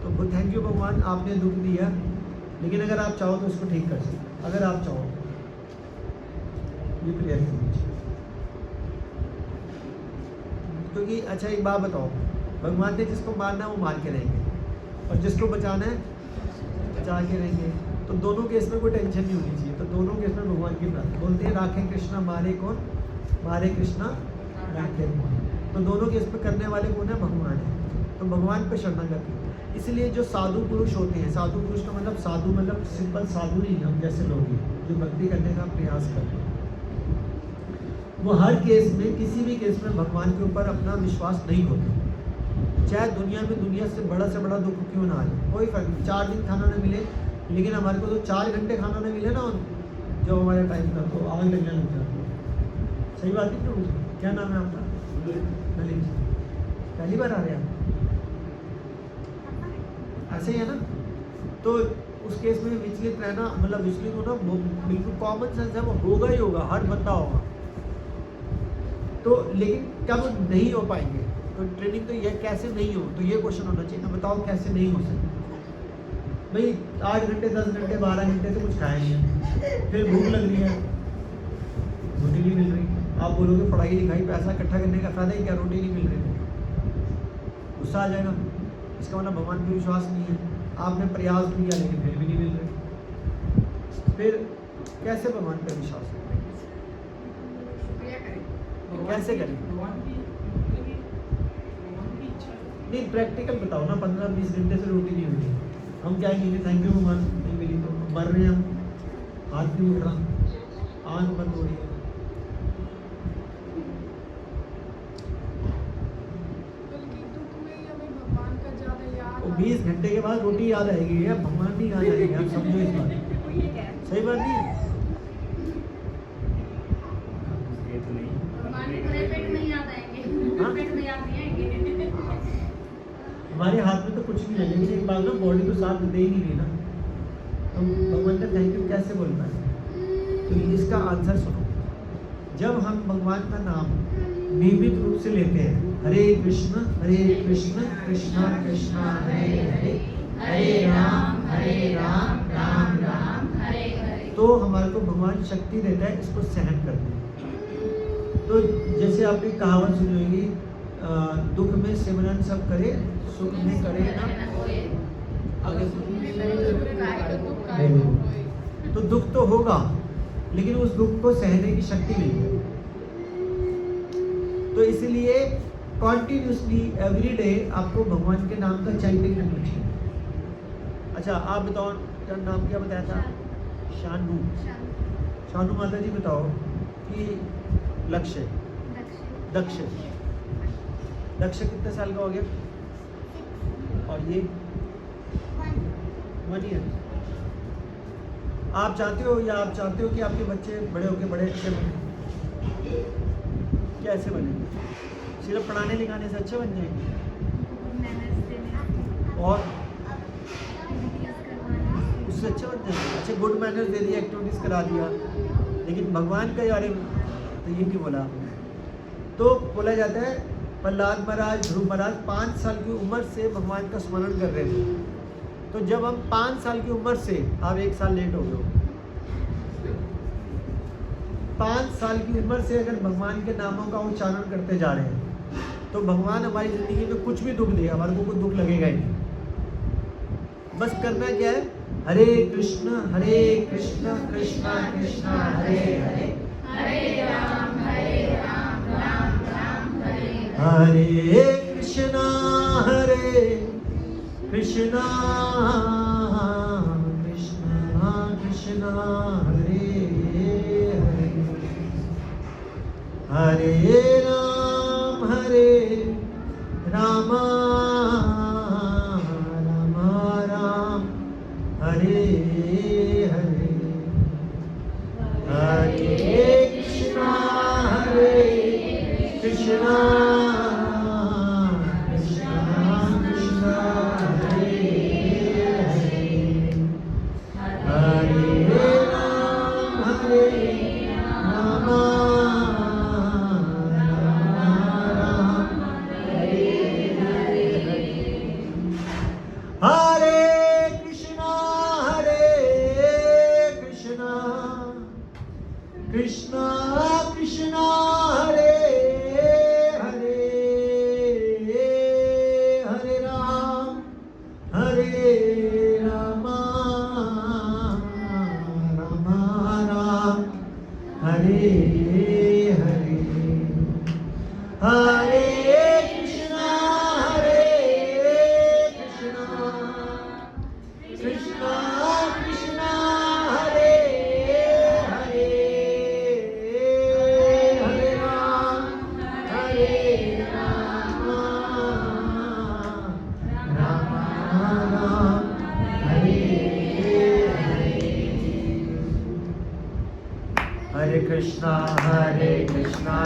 तो थैंक यू भगवान, आपने दुख दिया, लेकिन अगर आप चाहो तो इसको ठीक कर सकते, अगर आप चाहो ये प्रेयर करनी चाहिए। क्योंकि अच्छा एक बात बताओ, भगवान ने जिसको मारना है वो मार के रहेंगे और जिसको बचाना है बचा के रहेंगे। तो दोनों केस में कोई टेंशन नहीं होनी चाहिए। तो दोनों केस में भगवान की प्रार्थना, बोलते हैं राखे कृष्णा मारे कौन, मारे कृष्णा राखे कौन। तो दोनों केस में करने वाले कौन है, भगवान है। तो भगवान पे शरणागति। इसलिए जो साधु पुरुष होते हैं, साधु पुरुष का मतलब साधु मतलब सिंपल साधु नहीं, हम जैसे लोग हैं जो भक्ति करने का प्रयास करते हैं, वो हर केस में किसी भी केस में भगवान के ऊपर अपना विश्वास नहीं होते। चाहे दुनिया में दुनिया से बड़ा दुख क्यों ना आए, कोई फर्क नहीं। 4 दिन खाना न मिले, लेकिन हमारे को तो 4 घंटे खाना न मिले ना जो हमारे टाइम था, तो आग लगने लग जाती है। सही बात है। तो क्या नाम है आपका? नलिन जी। पहली बार आ रहे हैं आप? ऐसे ही है ना। तो उस केस में विचलित रहना, मतलब विचलित होना बिल्कुल कॉमन सेंस है, वो होगा ही होगा, हर बंदा होगा। तो लेकिन कब नहीं हो पाएंगे, तो ट्रेनिंग तो ये कैसे नहीं हो, तो ये क्वेश्चन होना चाहिए ना, बताओ कैसे नहीं हो सकता। भाई 8 घंटे 10 घंटे 12 घंटे से कुछ खाया नहीं है, फिर भूख लग रही है, रोटी नहीं मिल रही। आप बोलोगे पढ़ाई लिखाई पैसा इकट्ठा करने का फायदा ही क्या, रोटी नहीं मिल रही, गुस्सा आ जाएगा। इसका मतलब भगवान पे विश्वास नहीं है। आपने प्रयास किया लेकिन फिर भी नहीं मिल रहे, फिर कैसे भगवान पे विश्वास करें? कैसे करें? भगवान की इच्छा नहीं, प्रैक्टिकल बताओ ना। 15-20 घंटे से रोटी नहीं मिली, हम क्या कहेंगे थैंक यू भगवान नहीं मिली तो मर रहे हैं हम, हाथ नहीं उठ रहा, आंख बंद हो रही है। वो 20 घंटे के बाद रोटी याद आएगी या भगवान नहीं याद आएगी, आप समझो इस बात। सही बात नहीं है? भगवान पूरे पेट में याद आएंगे, हाँ? पेट में याद नहीं आएंगे। हमारे हाथ में तो कुछ नहीं है, लेकिन एक बात ना, बॉडी तो साथ दे ही नहीं रही ना, तो भगवान का थैंक यू कैसे बोल पाए? तो इसका आंसर सुनो। जब हम भगवान का नाम नियमित रूप से लेते हैं, हरे कृष्ण कृष्णा कृष्णा हरे हरे, हरे राम राम राम हरे हरे, तो हमारे को भगवान शक्ति देता है इसको सहन करने। तो जैसे आपने कहावत सुनी होगी, दुख में सिमरन सब करे, सुख में करे ना आगे। तो दुख तो होगा, लेकिन उस दुख को सहने की शक्ति मिलेगी। तो इसलिए कॉन्टिन्यूसली एवरी डे आपको भगवान के नाम का चैंटिंग करना चाहिए। अच्छा आप बताओ, क्या नाम क्या बताया था? शानू। शानू माता जी बताओ कि लक्ष्य दक्ष कितने साल का हो गया? और ये 1 ईयर। आप चाहते हो या आप चाहते हो कि आपके बच्चे बड़े होकर बड़े अच्छे बने? कैसे बनेंगे? सिर्फ पढ़ाने लिखाने से अच्छे बन जाएंगे? और उससे अच्छे बन जाएंगे? अच्छा गुड मैनर्स दे दिया, एक्टिविटीज़ करा दिया, लेकिन भगवान का यार तो ये क्यों बोला आपने? तो बोला जाता है प्रहलाद महाराज, ध्रुव महाराज 5 साल की उम्र से भगवान का स्मरण कर रहे थे। तो जब हम 5 साल की उम्र से, आप 1 साल लेट हो गए हो, 5 साल की उम्र से अगर भगवान के नामों का उच्चारण करते जा रहे हैं, तो भगवान हमारी ज़िंदगी में कुछ भी दुख दे, हमारे को कुछ दुख लगेगा ही नहीं। बस करना क्या है? हरे कृष्ण कृष्णा कृष्णा हरे हरे, हरे राम राम राम हरे हरे कृष्णा कृष्णा कृष्णा हरे हरे। हरे राम राम राम हरे हरे, हरे कृष्णा कृष्णा कृष्णा कृष्णा हरे हरे, हरे राम राम कृष्णा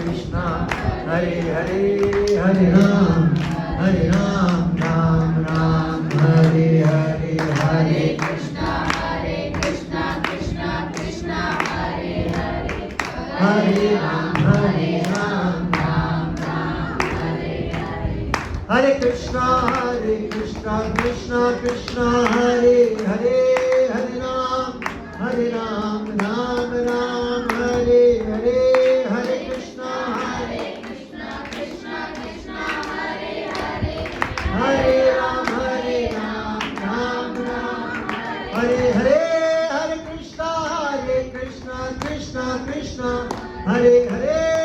कृष्णा हरे हरे, हरे राम राम राम हरे हरे, हरे कृष्णा कृष्णा कृष्णा हरे हरे, हरे राम राम राम हरे हरे, हरे कृष्णा कृष्णा कृष्णा हरे हरे, हरे राम राम राम हरे हरे, हरे कृष्णा कृष्णा कृष्णा हरे हरे, हरे राम राम राम हरे हरे, हरे कृष्णा कृष्णा कृष्णा हरे हरे, हरे राम राम राम हरे हरे, हरे कृष्णा कृष्णा हरे हरे, हरे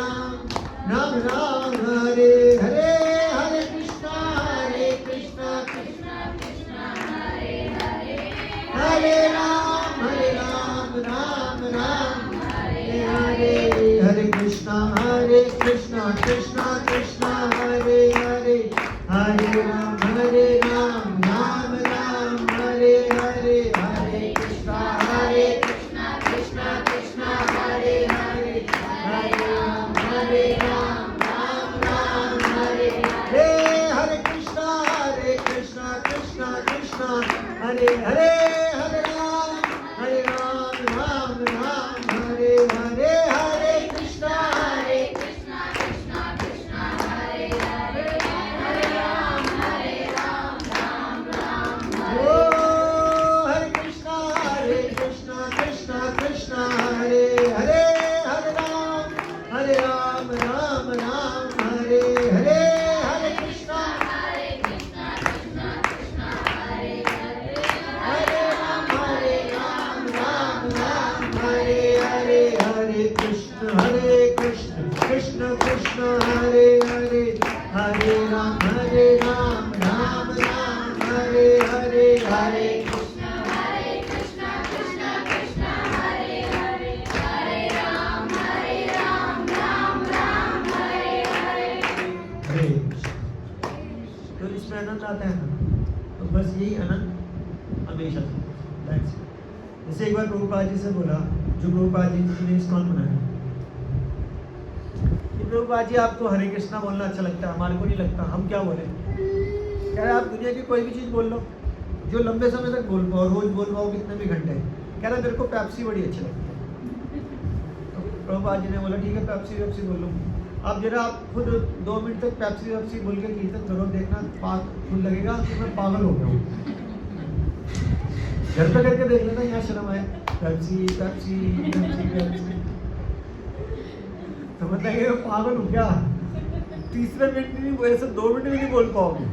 राम राम राम हरे हरे, हरे कृष्णा कृष्णा कृष्णा हरे हरे, हरे राम राम राम हरे हरे, हरे कृष्णा कृष्णा हरे हरे, हरे राम राम राम हरे हरे, हरे कृष्णा कृष्णा कृष्णा हरे हरे, हरे राम राम राम हरे हरे, हरे कृष्णा कृष्णा हरे हरे, हरे राम राम हरे हरे, हरे कृष्णा कृष्णा हरे हरे, हरे राम राम हरे हरे, हरे कृष्णा कृष्णा हरे हरे, हरे राम राम ओ हरे कृष्णा कृष्णा हरे हरे, हरे राम राम हरे हरे, हरे कृष्णा कृष्णा हरे हरे, हरे राम राम हरे हरे, हरे कृष्ण कृष्ण हरे हरे, हरे राम राम हरे हरे, हरे कृष्ण कृष्ण हरे हरे, हरे राम राम हरे हरे। तो इसमें आनंद आता है ना, तो बस यही आनंद हमेशा था। जैसे एक बार प्रभुपाद जी से बोला, जो प्रभुपाद जी ने इस्कॉन बनाया, कि प्रभुपाद जी आपको हरे कृष्णा बोलना अच्छा लगता है, हमारे को नहीं लगता, हम क्या बोले? कह रहे आप दुनिया की कोई भी चीज़ बोल लो जो लंबे समय तक बोल पाओ, रोज बोल पाओ, कितने भी घंटे। कह रहा मेरे को पेप्सी बड़ी अच्छी लगती है। तो प्रभुपाद जी ने बोला ठीक है पेप्सी बोल लो। अब जरा आप खुद 2 मिनट तक पेप्सी बोल के कीर्तन करो, देखना खुद लगेगा कि मैं पागल हो गया हूँ। घर पे करके देख लेना, यहाँ शर्म आए, पेप्सी तो मतलब ये पागल हूँ क्या? तीसरे मिनट नहीं, ऐसे 2 मिनट भी नहीं बोल पाओगे।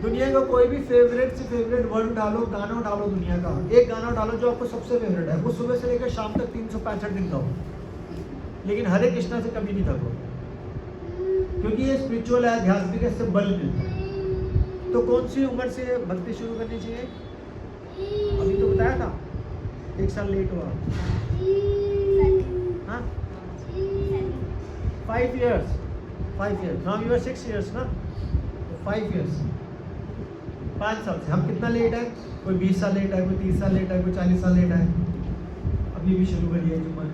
दुनिया का कोई भी फेवरेट से फेवरेट वर्ड डालो, गाना डालो, दुनिया का एक गाना डालो जो आपको सबसे फेवरेट है, वो सुबह से लेकर शाम तक 365 दिन का हो, लेकिन हरे कृष्णा से कभी नहीं थको, क्योंकि ये स्पिरिचुअल है, आध्यात्मिक है, इससे बल मिलता है। तो कौन सी उम्र से भक्ति शुरू करनी चाहिए? अभी तो बताया था, 1 साल लेट हुआ। 5 years. 5 years. Now you are 6 years ना? 5 years. 5 साल से हम कितना लेट है? कोई 20 साल लेट है, कोई 30 साल लेट है, कोई 40 साल लेट है। अभी भी शुरू करिए जुम्मन।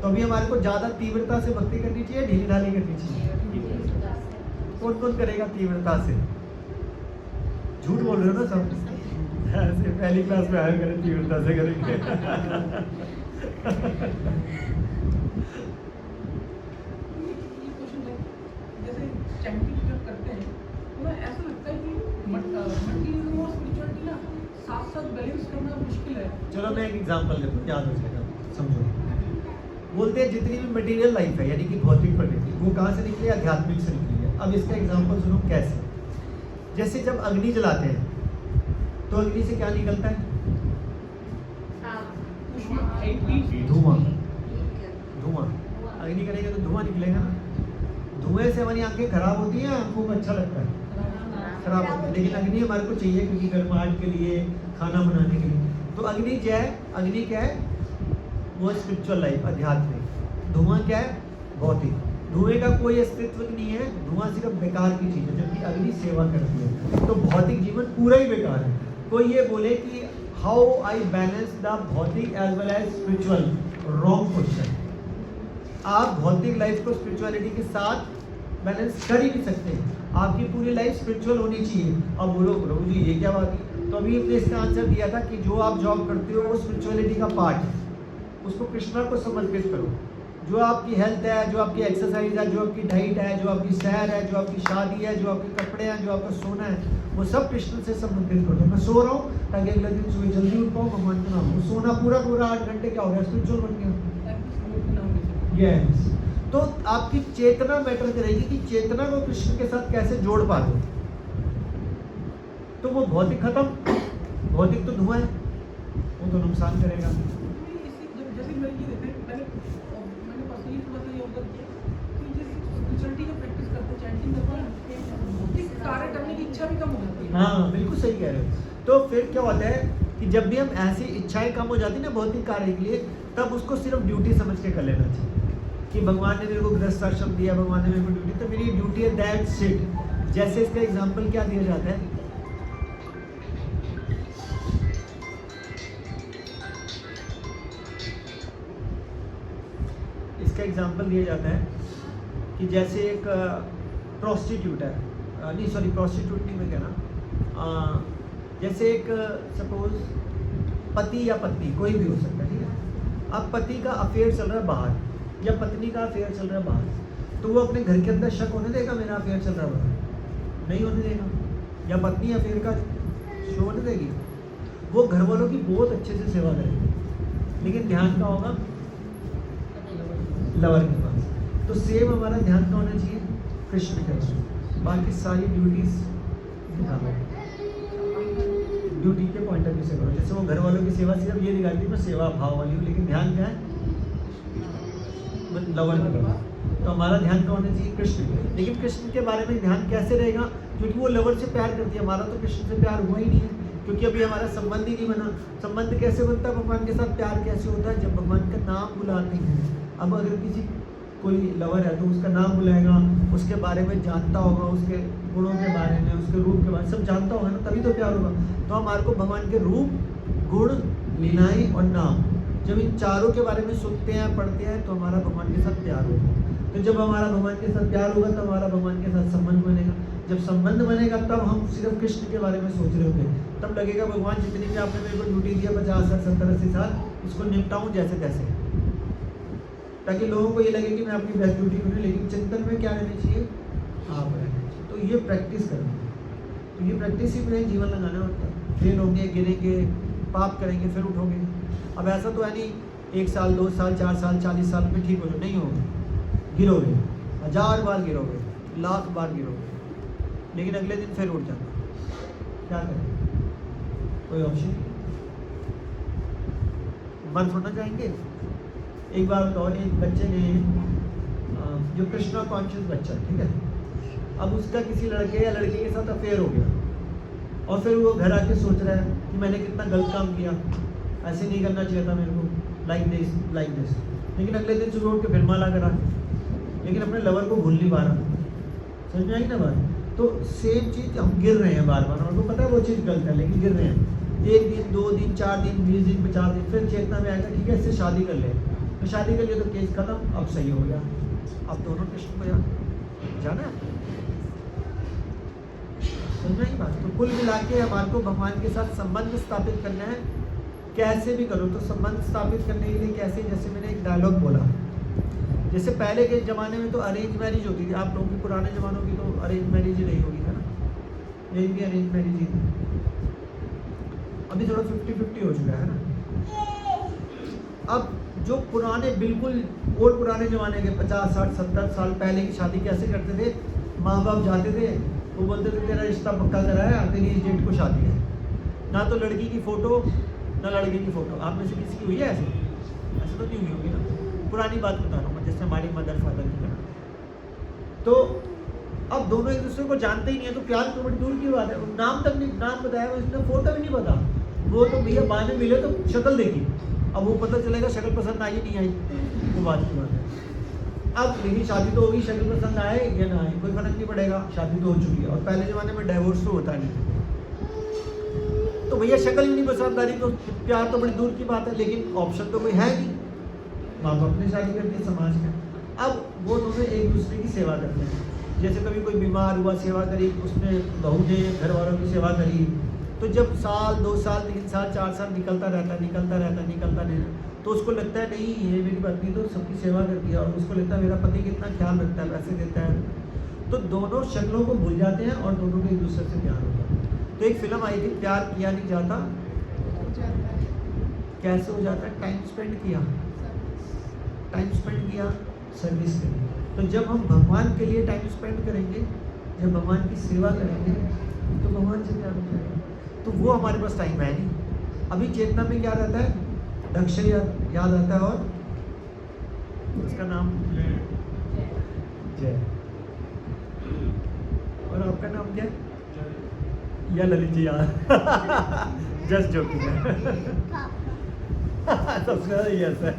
तो अभी हमारे को ज़्यादा तीव्रता से भक्ति करनी चाहिए, ढीली ढाली करनी चाहिए? कौन कौन करेगा तीव्रता से? झूठ बोल रहे हो ना सब? ऐसे पहली क्लास में आया करें, तीव्रता से करेंगे। ये क्वेश्चन है, जैसे चैंटिंग जब करते हैं तो ना ऐसा लगता है कि मटेरियलिज्म और स्पिरिचुअलिटी ना साथ साथ बैलेंस करना मुश्किल है। चलो मैं एक एग्जांपल देता हूँ, याद हो जाएगा, समझो। बोलते हैं जितनी भी मटेरियल लाइफ है, यानी कि भौतिक प्रकृति, वो कहाँ से निकली है? आध्यात्मिक से निकली है। अब इसका एग्जांपल सुनो कैसे। जैसे जब अग्नि जलाते हैं तो अग्नि से क्या निकलता है? धुआं। धुआं अग्नि करेगा तो धुआं निकलेगा ना। धुएं से हमारी आंखें खराब होती हैं, आंखों को अच्छा लगता है? खराब होती है। लेकिन अग्नि हमारे को चाहिए, क्योंकि गर्माहट के लिए, खाना बनाने के लिए। तो अग्नि क्या है? अग्नि क्या है? वो स्पिरिचुअल लाइफ, आध्यात्मिक। धुआं क्या है? भौतिक। धुएं का कोई अस्तित्व नहीं है, धुआं सिर्फ बेकार की चीज़ है, जबकि अग्नि सेवा करती है। तो भौतिक जीवन पूरा ही बेकार है। कोई ये बोले कि हाउ आई बैलेंस द भौतिक as well as spiritual, wrong question. आप भौतिक लाइफ को स्पिरिचुअलिटी के साथ बैलेंस कर ही नहीं सकते। आपकी पूरी लाइफ स्पिरिचुअल होनी चाहिए। अब बोलो प्रभु जी ये क्या बात है? तो अभी हमने इसका आंसर दिया था कि जो आप जॉब करते हो वो स्पिरिचुअलिटी का पार्ट है, उसको कृष्णा को समर्पित करो। जो आपकी हेल्थ है, जो आपकी एक्सरसाइज है, जो आपकी डाइट है, जो आपकी सैर है, जो आपकी शादी है, जो आपके कपड़े हैं, जो आपका सोना है, वो सब कृष्ण से संबंधित करो। मैं सो रहा हूँ ताकि अगले दिन सुबह जल्दी उठ पाऊँ, भगवान के नाम। वो सोना पूरा पूरा 8 घंटे क्या हो गया? स्पिरिचुअल बन गया। यस। तो आपकी चेतना मैटर करेगी कि चेतना को कृष्ण के साथ कैसे जोड़ पा दो। तो वो भौतिक खत्म, भौतिक तो धुआं है, वो तो नुकसान करेगा। जैसे मैंने पर्सनली थोड़ा सा ये ऑब्जर्व किया कि जिस स्पिरिचुअलिटी का प्रैक्टिस करते हैं, चैंटिंग करते हैं, भौतिक कार्य करने की इच्छा भी कम हो जाती है। हाँ बिल्कुल सही कह रहे हो। तो फिर क्या होता है कि जब भी हम ऐसी इच्छाएं कम हो जाती है ना भौतिक कार्य के लिए, तब उसको सिर्फ ड्यूटी समझ के कर लेना चाहिए कि भगवान ने मेरे को गृहस्थ आश्रम दिया, भगवान ने मेरे को ड्यूटी, तो मेरी ड्यूटी है, दैट्स इट। जैसे इसका एग्जाम्पल क्या दिया जाता है, इसका एग्जाम्पल दिया जाता है कि जैसे एक प्रोस्टिट्यूट है, नहीं सॉरी प्रोस्टिट्यूट नहीं मैं कहना, जैसे एक सपोज पति या पत्नी कोई भी हो सकता है, ठीक है। अब पति का अफेयर चल रहा है बाहर या पत्नी का अफेयर चल रहा है बाहर, तो वो अपने घर के अंदर शक होने देगा मेरा अफेयर चल रहा है बाहर? नहीं होने देगा। या पत्नी अफेयर का शो होने देगी? वो घर वालों की बहुत अच्छे से सेवा करेगी, लेकिन ध्यान का होगा लवर के पास। तो सेम हमारा ध्यान का होना चाहिए कृष्ण के पास। बाकी सारी ड्यूटीज ड्यूटी के पॉइंट ऑफ व्यू से करो। जैसे वो घर वालों की सेवा सिर्फ ये दिखाती है मैं सेवा भाव वाली हूँ, लेकिन ध्यान क्या है लवर के पास। तो हमारा ध्यान का होना चाहिए कृष्ण। लेकिन कृष्ण के बारे में ध्यान कैसे रहेगा? क्योंकि वो लवर से प्यार करती है, हमारा तो कृष्ण से प्यार हुआ ही नहीं है, क्योंकि अभी हमारा संबंध ही नहीं बना। संबंध कैसे बनता है भगवान के साथ? प्यार कैसे होता है? जब भगवान का नाम बुलाते हैं। अब अगर किसी कोई लवर है तो उसका नाम बुलाएगा, उसके बारे में जानता होगा, उसके गुणों के बारे में, उसके रूप के बारे में सब जानता होगा ना, तभी तो प्यार होगा। तो हमारे को भगवान के रूप, गुण, लीलाएं और नाम, जब इन चारों के बारे में सुनते हैं, पढ़ते हैं, तो हमारा भगवान के साथ प्यार होगा। तो जब हमारा भगवान के साथ प्यार होगा तो हमारा भगवान के साथ संबंध बनेगा। जब संबंध बनेगा तब हम सिर्फ कृष्ण के बारे में सोच रहे होंगे। तब लगेगा भगवान जितनी भी आपने मेरे को ड्यूटी दिया 50 साल 70 80 साल, इसको निपटाऊँ जैसे तैसे, ताकि लोगों को ये लगे कि मैं अपनी बेस्ट ड्यूटी करूँ। लेकिन चिंतन में क्या रहना चाहिए? आप रहना चाहिए। तो ये प्रैक्टिस करनी है। तो ये प्रैक्टिस ही में जीवन लगाना होता है। फेल होंगे, गिरेंगे, पाप करेंगे, फिर उठोगे। अब ऐसा तो है नहीं 1 साल 2 साल 4 साल 40 साल में ठीक हो जाए, नहीं होगा। गिरोगे, 1000 बार गिरोगे, 1,00,000 बार गिरोगे, लेकिन अगले दिन फिर उठ जाना। क्या करें? कोई ऑप्शन नहीं। मन सुनना चाहेंगे? एक बार तो एक बच्चे ने जो कृष्णा कॉन्शियस बच्चा, ठीक है, अब उसका किसी लड़के या लड़के के साथ अफेयर हो गया, और फिर वो घर आके सोच रहा है कि मैंने कितना गलत काम किया, ऐसे नहीं करना चाहिए था मेरे को, लाइक दिस। लेकिन अगले दिन सुबह उठ के फिर माला करा, लेकिन अपने लवर को भूल नहीं पा रहा। समझ में आई ना बात? तो सेम चीज़ हम गिर रहे हैं बार बार, और उनको पता है वो चीज़ गलत है, लेकिन गिर रहे हैं। 1 दिन 2 दिन 4 दिन 20 दिन 50 दिन, फिर चेतना में आएगा ठीक है इससे शादी कर ले, तो शादी कर लिया तो केस खत्म, अब सही हो गया, अब दोनों कृष्ण को जाना है। समझ में आई बात? तो कुल मिला के हमारे को भगवान के साथ संबंध स्थापित करना है, कैसे भी करो। तो संबंध स्थापित करने के लिए कैसे, जैसे मैंने एक डायलॉग बोला, जैसे पहले के ज़माने में तो अरेंज मैरिज होती थी, आप लोगों की पुराने ज़मानों की तो अरेंज मैरिज ही नहीं होगी, है ना? यही भी अरेंज मैरिज ही थी। अभी थोड़ा 50-50 हो चुका है ना। अब जो पुराने बिल्कुल और पुराने ज़माने के 50 60 70 साल पहले की शादी कैसे करते थे, माँ बाप जाते थे, वो बोलते थे तेरा रिश्ता पक्का कराया, तेरी इस डेट को शादी है, ना तो लड़की की फ़ोटो ना लड़के की फ़ोटो। आप में से किसी की हुई है ऐसे? ऐसे तो नहीं हुई होगी ना, पुरानी बात बता रहा हूँ मैं, जैसे हमारी मदर फादर की तरह। तो अब दोनों एक दूसरे को जानते ही नहीं है, तो प्यार तो बड़ी दूर की बात है। नाम तक नहीं, नाम बताया उसने, फोटो भी नहीं पता, वो तो भैया बाद में मिले तो शक्ल देखी, अब वो पता चलेगा शक्ल पसंद आई नहीं आई, वो बात की बात है। अब लेकिन शादी तो होगी, शक्ल पसंद आए या ना आए कोई फर्क नहीं पड़ेगा, शादी तो हो चुकी है। और पहले ज़माने में डाइवोर्स तो होता नहीं, तो भैया शक्ल ही नहीं पसंद आ रही तो प्यार तो बड़ी दूर की बात है, लेकिन ऑप्शन तो कोई है नहीं, माँ बाप ने शादी कर दी समाज में। अब वो दोनों एक दूसरे की सेवा करते हैं, जैसे कभी कोई बीमार हुआ सेवा करी, उसने बहू ने घर वालों की सेवा करी, तो जब साल 2 साल 3 साल 4 साल निकलता रहता है, तो उसको लगता है नहीं ये मेरी पत्नी तो सबकी सेवा करती है, और उसको लगता है मेरा पति कितना ख्याल रखता है, पैसे देता है, तो दोनों शक्लों को भूल जाते हैं और दोनों को एक दूसरे से प्यार होता है। तो एक फिल्म आई थी, प्यार किया नहीं जाता, कैसे हो जाता है? टाइम स्पेंड किया, सर्विस करी। तो जब हम भगवान के लिए टाइम स्पेंड करेंगे, जब भगवान की सेवा करेंगे, तो भगवान से प्यार हो जाएगा। तो वो हमारे पास टाइम है नहीं। अभी चेतना में क्या रहता है? दक्ष याद आता है, और उसका नाम जय, और आपका नाम क्या है? या ललित जी यार जस्ट जोकिंग है सबसे ज़्यादा यस है।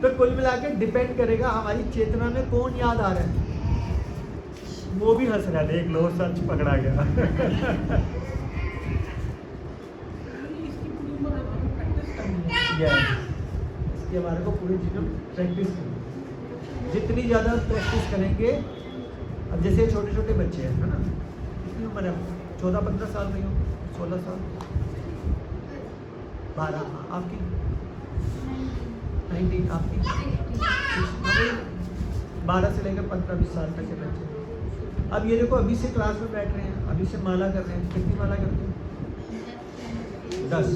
तो कुल मिला के डिपेंड करेगा हमारी चेतना में कौन याद आ रहा है। वो भी हंस रहा है, देख लो सच पकड़ा गया इसकी पूरी उम्र हमें प्रैक्टिस करनी है। यस, इसके हमारे को पूरे जीवन प्रैक्टिस करनी, जितनी ज़्यादा प्रैक्टिस करेंगे। अब जैसे छोटे छोटे बच्चे हैं, है ना, कितनी उम्र है? 14-15 साल में हो, 16 साल 12, आपकी 19, आपकी 12 से लेकर 15-20 साल तक के बच्चे। अब ये देखो, अभी से क्लास में बैठ रहे हैं, अभी से माला कर रहे हैं। कितनी माला करते हैं? 10,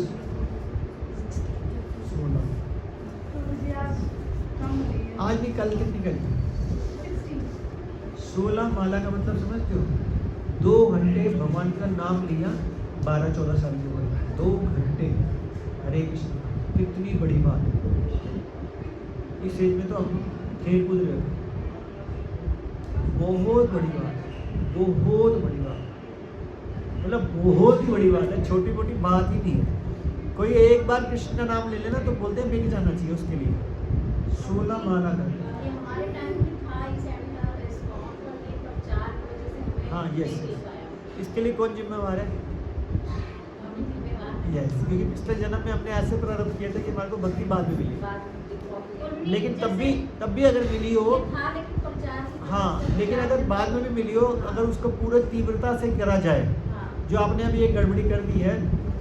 16, आज भी कल कितनी करी? 16 माला का मतलब समझते हो? 2 घंटे भगवान का नाम लिया, 12-14 साल की उम्र, 2 घंटे हरे कृष्ण, कितनी बड़ी बात है। इस एज में तो हम खेल कूद रहे हैं, बहुत बड़ी बात है, बहुत बड़ी बात, मतलब बहुत ही बड़ी बात है, छोटी मोटी बात ही नहीं है। कोई एक बार कृष्ण का नाम ले लेना तो बोलते हैं बिक जाना चाहिए उसके लिए। 16 माला करते हैं। ये हमारे टाइम में था, इस सेमिनार रिस्पॉन्स करने पर 4 बजे से हमें हाँ, यस, इसके लिए कौन जिम्मेवार है? यस, क्योंकि पिछले जन्म में हमने ऐसे प्रारंभ किया था कि हमारे को भक्ति बाद में मिली, लेकिन तब भी अगर मिली हो, हाँ, लेकिन अगर बाद में भी मिली हो, अगर उसको पूरे तीव्रता से करा जाए, जो आपने अभी एक गड़बड़ी कर दी है,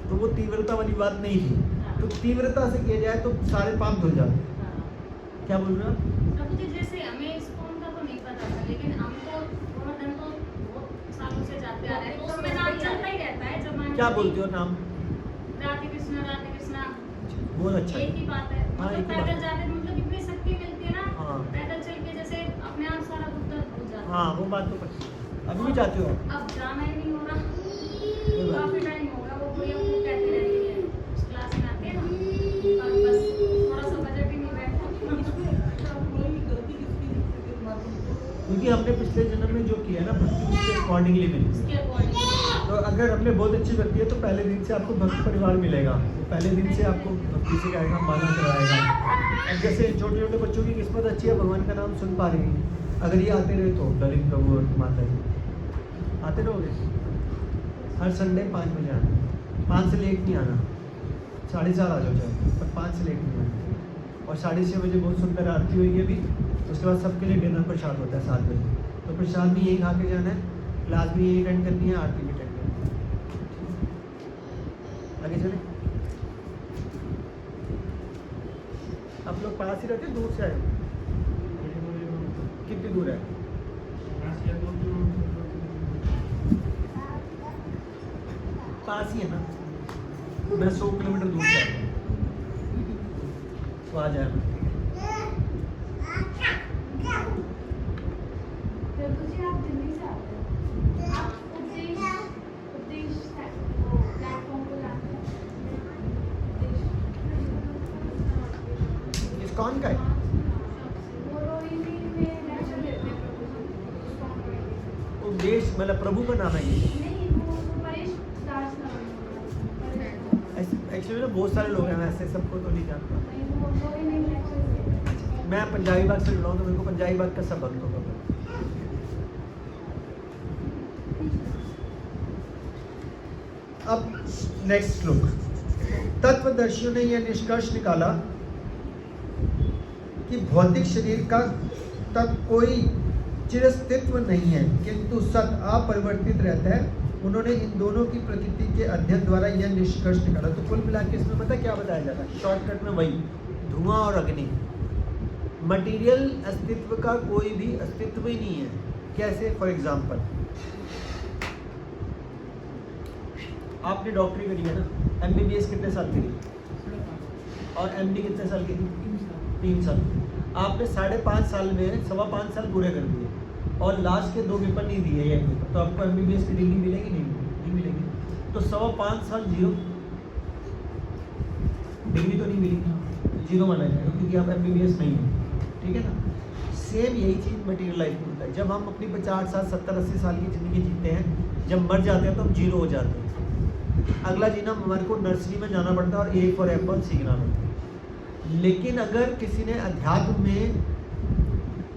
तो वो तीव्रता वाली बात नहीं थी, तो तीव्रता से किया जाए तो सारे पाप धुल जाते। क्या बोल रहे हो? प्रभु जी, जैसे हमें इस्कॉन का तो नहीं पता था, लेकिन हम तो गोवर्धन तो बहुत सालों से जाते आ रहे हैं, तो उसमें नाम चलता ही रहता है जमाने। क्या बोलते हो नाम? राधे कृष्णा, बहुत अच्छा है। एक ही बात है। हाँ, मतलब एक ही बात। पैदल जाते मतलब इतनी शक्ति मिलती है ना, हाँ। पैदल चल के जैसे अपने आप सारा बुद्ध भूल जाता है। हाँ, वो बात तो पता है। अभी भी जाते हो? अब जाना ही नहीं हो रहा, काफी टाइम हो गया। वो कोई आपको कहते रहती है, उस क्लास में आते हैं ना, और बस थोड़ा सा बजट ही नहीं बैठता। इसमें अच्छा कोई गलती किसकी नहीं मालूम। क्योंकि हमने पिछले जन्म में जो किया ना, भक्ति उसके अकॉर्डिंगली मिली। उसके अकॉर्डिंग तो अगर अपने बहुत अच्छी भक्ति है तो पहले दिन से आपको भक्त परिवार मिलेगा, तो पहले दिन से आपको भक्ति सिखाएगा, माला कराएगा। अब जैसे छोटे छोटे बच्चों की किस्मत अच्छी है, भगवान का नाम सुन पा रही है, अगर ये आते रहे तो ललित प्रभु और माता जी आते रहोगे। हर संडे 5 बजे आना, 5 से लेट नहीं आना, 4:30 आ जाओ चाहे, पर 5 से लेट नहीं आना। और 6:30 बजे बहुत सुंदर आरती हुई है अभी, उसके बाद सबके लिए डिनर प्रसाद होता है 7 बजे, तो प्रसाद भी यही खा के जाना है, क्लास भी यही अटेंड करनी है, आरती भी अटेंड करनी है। आगे चले। आप लोग पास ही रहते, दूर से आए? कितनी दूर है? पास ही है ना, मैं 100 किलोमीटर दूर से आता हूँ, तो आ जाए। प्रभु जी आप दिल्ली से आते हैं, आप उपदेश प्लेटफॉर्म को लाते हैं। कौन का है? वो रोहिणी में लेक्चर देते हैं प्रभु जी। उपदेश मतलब प्रभु का नाम है ये? नहीं, वो परेश दास नाम है। एक्चुअली ना बहुत सारे लोग हैं, वैसे सबको तो नहीं जानता। नहीं, वो रोहिणी लेक्चर देते हैं। मैं पंजाबी बाग से जुड़ा हूँ, तो मेरे को पंजाबी बाग का सब भक्त होगा। अब नेक्स्ट श्लोक। तत्वदर्शियों ने यह निष्कर्ष निकाला कि भौतिक शरीर का तक कोई चिरस्थित्व नहीं है, किंतु सत अपरिवर्तित रहता है। उन्होंने इन दोनों की प्रकृति के अध्ययन द्वारा यह निष्कर्ष निकाला। तो कुल मिला के इसमें पता क्या बताया जाता है? शॉर्टकट में वही, धुआं और अग्नि। मटेरियल अस्तित्व का कोई भी अस्तित्व ही नहीं है। कैसे? फॉर एग्जाम्पल, आपने डॉक्टरी करी है ना, MBBS कितने साल की थी? और MD कितने साल की थी? 3 साल। आपने 5.5 साल में 5.25 साल पूरे कर दिए और लास्ट के 2 पेपर नहीं दिए एक पेपर, तो आपको MBBS की डिग्री मिलेगी? नहीं मिलेगी। तो 5.25 साल जीरो, डिग्री तो नहीं मिली, जीरो माना जाएगा क्योंकि आप MBBS नहीं है। ठीक है ना? सेम यही चीज़ मटेरियल लाइफ में होता है। जब हम अपनी 50, 60, 70, 80 साल की ज़िंदगी जीते हैं, जब मर जाते हैं तो हम जीरो हो जाते हैं। अगला जीना हमारे को नर्सरी में जाना पड़ता है और A फॉर एप्पल सीखना पड़ता है। लेकिन अगर किसी ने अध्यात्म में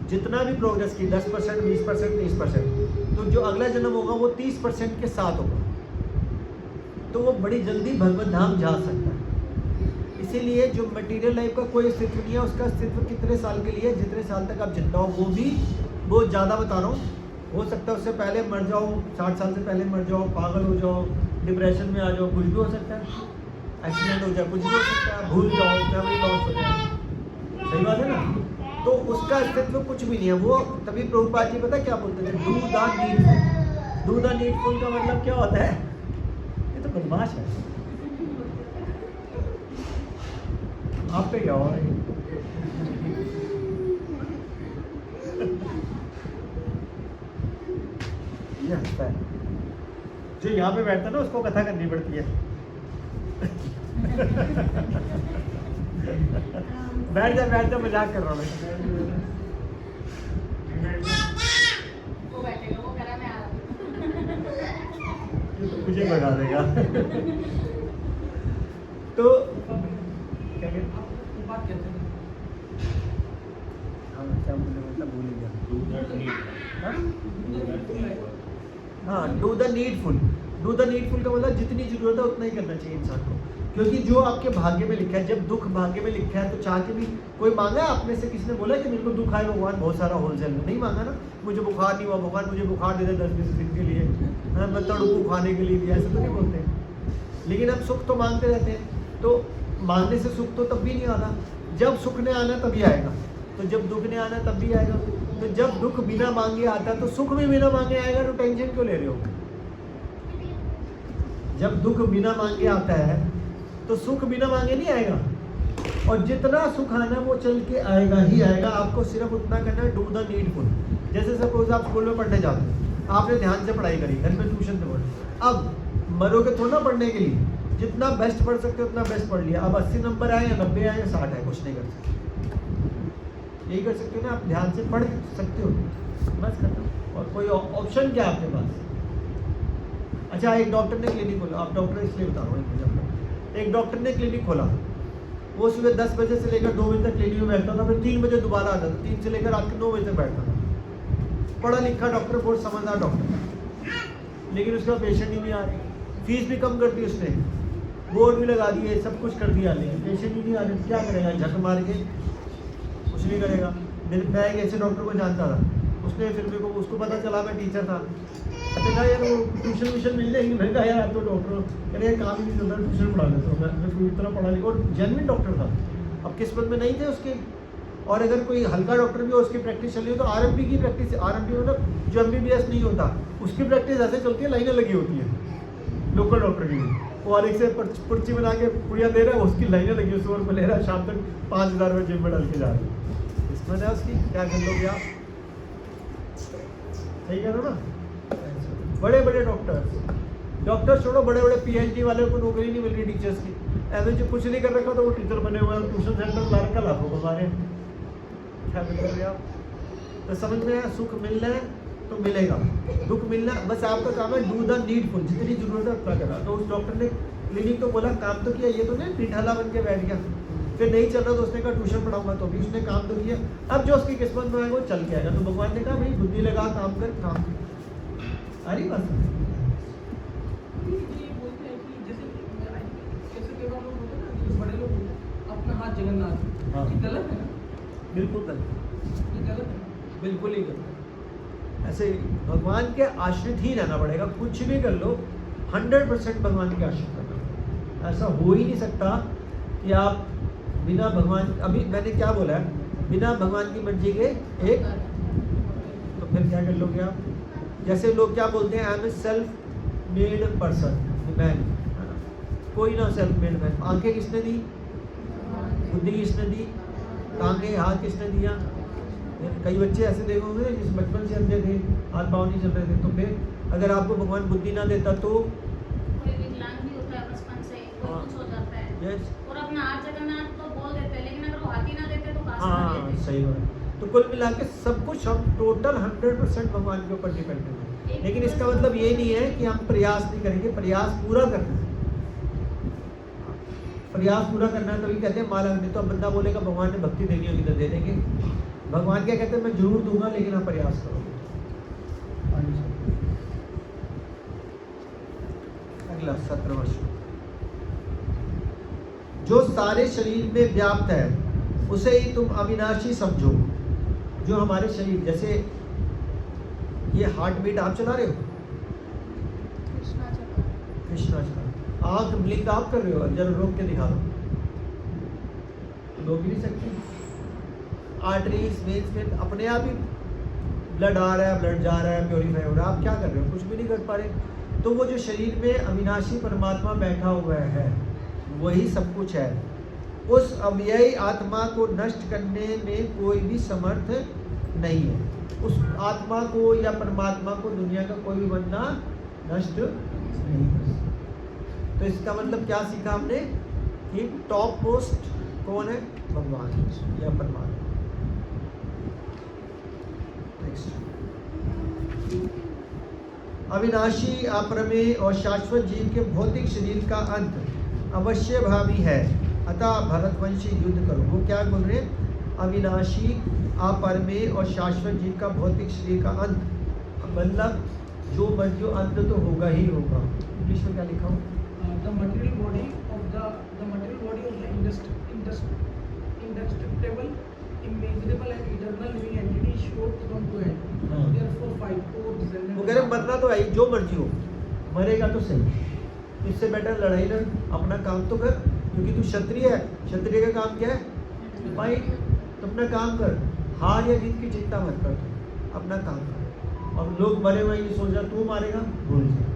जितना भी प्रोग्रेस की 10%, 20%, 30%, तो जो अगला जन्म होगा वो 30% के साथ होगा, तो वो बड़ी जल्दी भगवत धाम जा सकता है। इसीलिए जो मटेरियल लाइफ का कोई अस्तित्व नहीं है, उसका अस्तित्व कितने साल के लिए, जितने साल तक आप जिंदा हो, वो भी बहुत ज़्यादा बता रहा हूँ। हो सकता है उससे पहले मर जाओ, 60 साल से पहले मर जाओ, पागल हो जाओ, डिप्रेशन में आ जाओ, कुछ भी हो सकता है, एक्सीडेंट हो जाए, कुछ भी हो सकता है, भूल जाओ, फैमिली लॉस हो जाए। सही बात है ना? तो उसका अस्तित्व कुछ भी नहीं है। वो तभी प्रभुपाद जी पता क्या बोलते थे? Do the needful. Do the needful का मतलब क्या होता है? ये तो बदमाश है। आप पे क्या हो रहा है? ये हंसता है। जो यहाँ पे बैठता है ना, उसको कथा करनी पड़ती है। बैठ जा मजाक कर रहा हूँ मैं। वो बैठेगा, वो कह रहा मैं आ रहा हूँ। ये तो मुझे भगा देगा। तो क्या कहते हैं? बात कहते हैं क्या बोले, मतलब भूल ही गया। हाँ, do the needful. Do the needful का मतलब जितनी जरूरत है उतना ही करना चाहिए इंसान को, क्योंकि जो आपके भाग्य में लिखा है, जब दुख भाग्य में लिखा है तो चाह के भी कोई मांगा है आप में से? किसी ने बोला कि मेरे को दुख आए भगवान बहुत सारा होलसेल में? नहीं मांगा ना। मुझे बुखार नहीं हुआ, भगवान मुझे बुखार दे दे 10-20 दिन के लिए, मैं तड़कू खाने के लिए भी, ऐसे तो नहीं बोलते। लेकिन अब सुख तो मांगते रहते हैं, तो मांगने से सुख तो तब भी नहीं आता। जब सुख ने आना तभी आएगा, तो जब दुख ने आना तब भी आएगा। तो जब दुख बिना मांगे आता है तो सुख भी बिना मांगे आएगा, तो टेंशन क्यों ले रहे हो? जब दुख बिना मांगे आता है तो सुख बिना मांगे नहीं आएगा, और जितना सुख आना वो चल के आएगा ही आएगा। आपको सिर्फ उतना करना है, डू द नीडफुल। जैसे सपोज आप स्कूल में पढ़ने जाते हैं, आपने ध्यान से पढ़ाई करी, घर में ट्यूशन पे पढ़े, अब मरोगे थोड़ा ना पढ़ने के लिए, जितना बेस्ट पढ़ सकते हो उतना बेस्ट पढ़ लिया। अब 80 नंबर आए या 90 आए या 60 आए, कुछ नहीं कर सकते। यही कर सकते हो ना, आप ध्यान से पढ़ सकते हो, बस खत्म। और कोई ऑप्शन क्या आपके पास? अच्छा, एक डॉक्टर ने क्लिनिक खोला, आप डॉक्टर इसलिए बता रहा हूँ, एक एग्जाम्पल। एक डॉक्टर ने क्लिनिक खोला, वो सुबह 10 बजे से लेकर 2 बजे तक क्लिनिक में बैठता था, फिर 3 बजे दोबारा आ जाता, 3 से लेकर रात के 9 बजे तक बैठता था। पढ़ा लिखा डॉक्टर, बहुत समझदार डॉक्टर, लेकिन उसका पेशेंट ही नहीं आ रहे, फीस भी कम कर दी उसने, बोर्ड भी लगा दिए, सब कुछ कर दिया, लेकिन पेशेंट ही नहीं आ रहे, तो क्या करेगा? झक मार के कुछ नहीं करेगा। मैं एक ऐसे डॉक्टर को जानता था, उसने फिर मेरे को, उसको पता चला मैं टीचर था, मैंने कहा यार वो ट्यूशन व्यूशन मिल जाएगी। मैंने कहा यार आप तो डॉक्टर हो, कह रहे काम ही नहीं चलता, ट्यूशन पढ़ा देता हूँ मैं कोई इतना पढ़ा लिखा, और जेन्युइन डॉक्टर था। अब किस्मत में नहीं थे उसके, और अगर कोई हल्का डॉक्टर भी हो, उसकी प्रैक्टिस चल रही हो, तो आरएमपी की प्रैक्टिस, आरएमपी मतलब जो एमबीबीएस नहीं होता, उसकी प्रैक्टिस ऐसे चलती है, लाइनें लगी होती है लोकल डॉक्टर की। वो अलग से पर्ची बना के पुड़िया दे रहा है, उसकी लाइनें लगी, 100 रुपये ले रहा है, शाम तक 5000 रुपये जेब में डाल के जा रहे हैं। किस्मत है उसकी, क्या कर लोगे आप? सही कह रहे हो ना? बड़े बड़े डॉक्टर छोड़ो, बड़े बड़े पीएचडी वाले को नौकरी नहीं मिल रही टीचर्स की, ऐसे जो कुछ नहीं कर रखा तो वो टीचर बने हुए हैं, ट्यूशन सेंटर ला रखा लाखों को हमारे। क्या कर रहे आप? तो समझ में आया, सुख मिलना है तो मिलेगा, दुख मिलना, बस आपका काम है डू द नीडफुल, जितनी जरूरत है उतना करना। तो उस डॉक्टर ने क्लिनिक तो बोला, काम तो किया, ये तो नहीं पिठाला बन के बैठ गया, फिर नहीं चल रहा तो उसने कहा ट्यूशन पढ़ाऊंगा, तो भी उसने काम तो किया। अब जो उसकी किस्मत में आएगा वो चल के आएगा। तो भगवान ने कहा भाई बुद्धि लगा, काम कर, काम आ रही बात। ये बोलते हैं कि जैसे कई बार लोग होते हैं ना, जो बड़े लोग होते हैं, अपना हाथ जगन्नाथ, हाँ। ये गलत है ना? बिल्कुल गलत, ये गलत है, बिल्कुल ही गलत। ऐसे भगवान के आश्रित ही रहना पड़ेगा, कुछ भी कर लो 100% भगवान के आश्रित करना। ऐसा हो ही नहीं सकता कि आप बिना भगवान, अभी मैंने क्या बोला है, बिना भगवान की मर्जी के एक, तो फिर क्या कर लोगे आप? जैसे लोग क्या बोलते हैं, I am a self made person, man, कोई ना सेल्फ मेड मैन। आंखें किसने दी? बुद्धि किसने दी? टांगे हाथ किसने दिया? कई बच्चे ऐसे देखे होंगे जिस बचपन से अंधे थे, हाथ पाँव नहीं चल रहे थे, तो फिर अगर आपको भगवान बुद्धि ना देता तो कोई विकलांग भी होता है बचपन से, कोई कुछ हो जाता है, यस, और अपना हाथ जगन्नाथ तो बोल देते हैं, लेकिन अगर वो हाथ ही ना देते तो कहाँ से हाँ कर लेते? सही बात। तो कुल मिला के सब कुछ हम टोटल 100% भगवान के ऊपर डिपेंड हैं। लेकिन इसका मतलब ये नहीं है कि हम प्रयास नहीं करेंगे, प्रयास पूरा करना है, प्रयास पूरा करना है। तभी कहते हैं माला, नहीं तो अब बंदा बोलेगा भगवान ने भक्ति देनी होगी तो दे देंगे। भगवान क्या कहते हैं, मैं जरूर दूंगा लेकिन आप प्रयास करो। अगला 17वां श्लोक, जो सारे शरीर में व्याप्त है उसे ही तुम अविनाशी समझो। जो हमारे शरीर, जैसे ये हार्ट बीट आप चला रहे हो, कृष्णा चला, आंख ब्लिंक आप कर रहे हो, जरा रोक के दिखा दो, रोक ही नहीं सकते। आर्टरीज वेन्स में अपने आप ही ब्लड आ रहा है, ब्लड जा रहा है, प्योरीफाई हो रहा है, आप क्या कर रहे हो? कुछ भी नहीं कर पा रहे। तो वो जो शरीर में अविनाशी परमात्मा बैठा हुआ है वही सब कुछ है। उस अव्ययी आत्मा को नष्ट करने में कोई भी समर्थ नहीं है। उस आत्मा को या परमात्मा को दुनिया का कोई भी बंदा नष्ट नहीं कर सकता। तो इसका मतलब क्या सीखा हमने कि टॉप मोस्ट कौन है? भगवान या परमात्मा। अविनाशी, अप्रमेय और शाश्वत जीव के भौतिक शरीर का अंत अवश्य भावी है, अतः भरतवंशी युद्ध करो। वो क्या बोल रहे हैं? अविनाशी, अपरमेय और शाश्वत जीव का भौतिक शरीर का अंत, मतलब जो अंत तो होगा ही होगा। इंग्लिश में क्या लिखा हो? the material body of the indestructible, immeasurable and eternal living entity is sure to come to end. हाँ। Therefore fight, O descendant. वो कह रहे मरना तो है ही, जो मर्जी हो, मरेगा तो सही। इससे बेटर लड़ाई लड़, अपना काम तो कर, क्योंकि तू क्षत्रिय है। क्षत्रिय का काम क्या है? फाइट। तो अपना काम कर, हार या जीत की चिंता मत कर, तू अपना काम कर। और लोग मरे हुए ये सोच रहा तू मारेगा, भूल जा।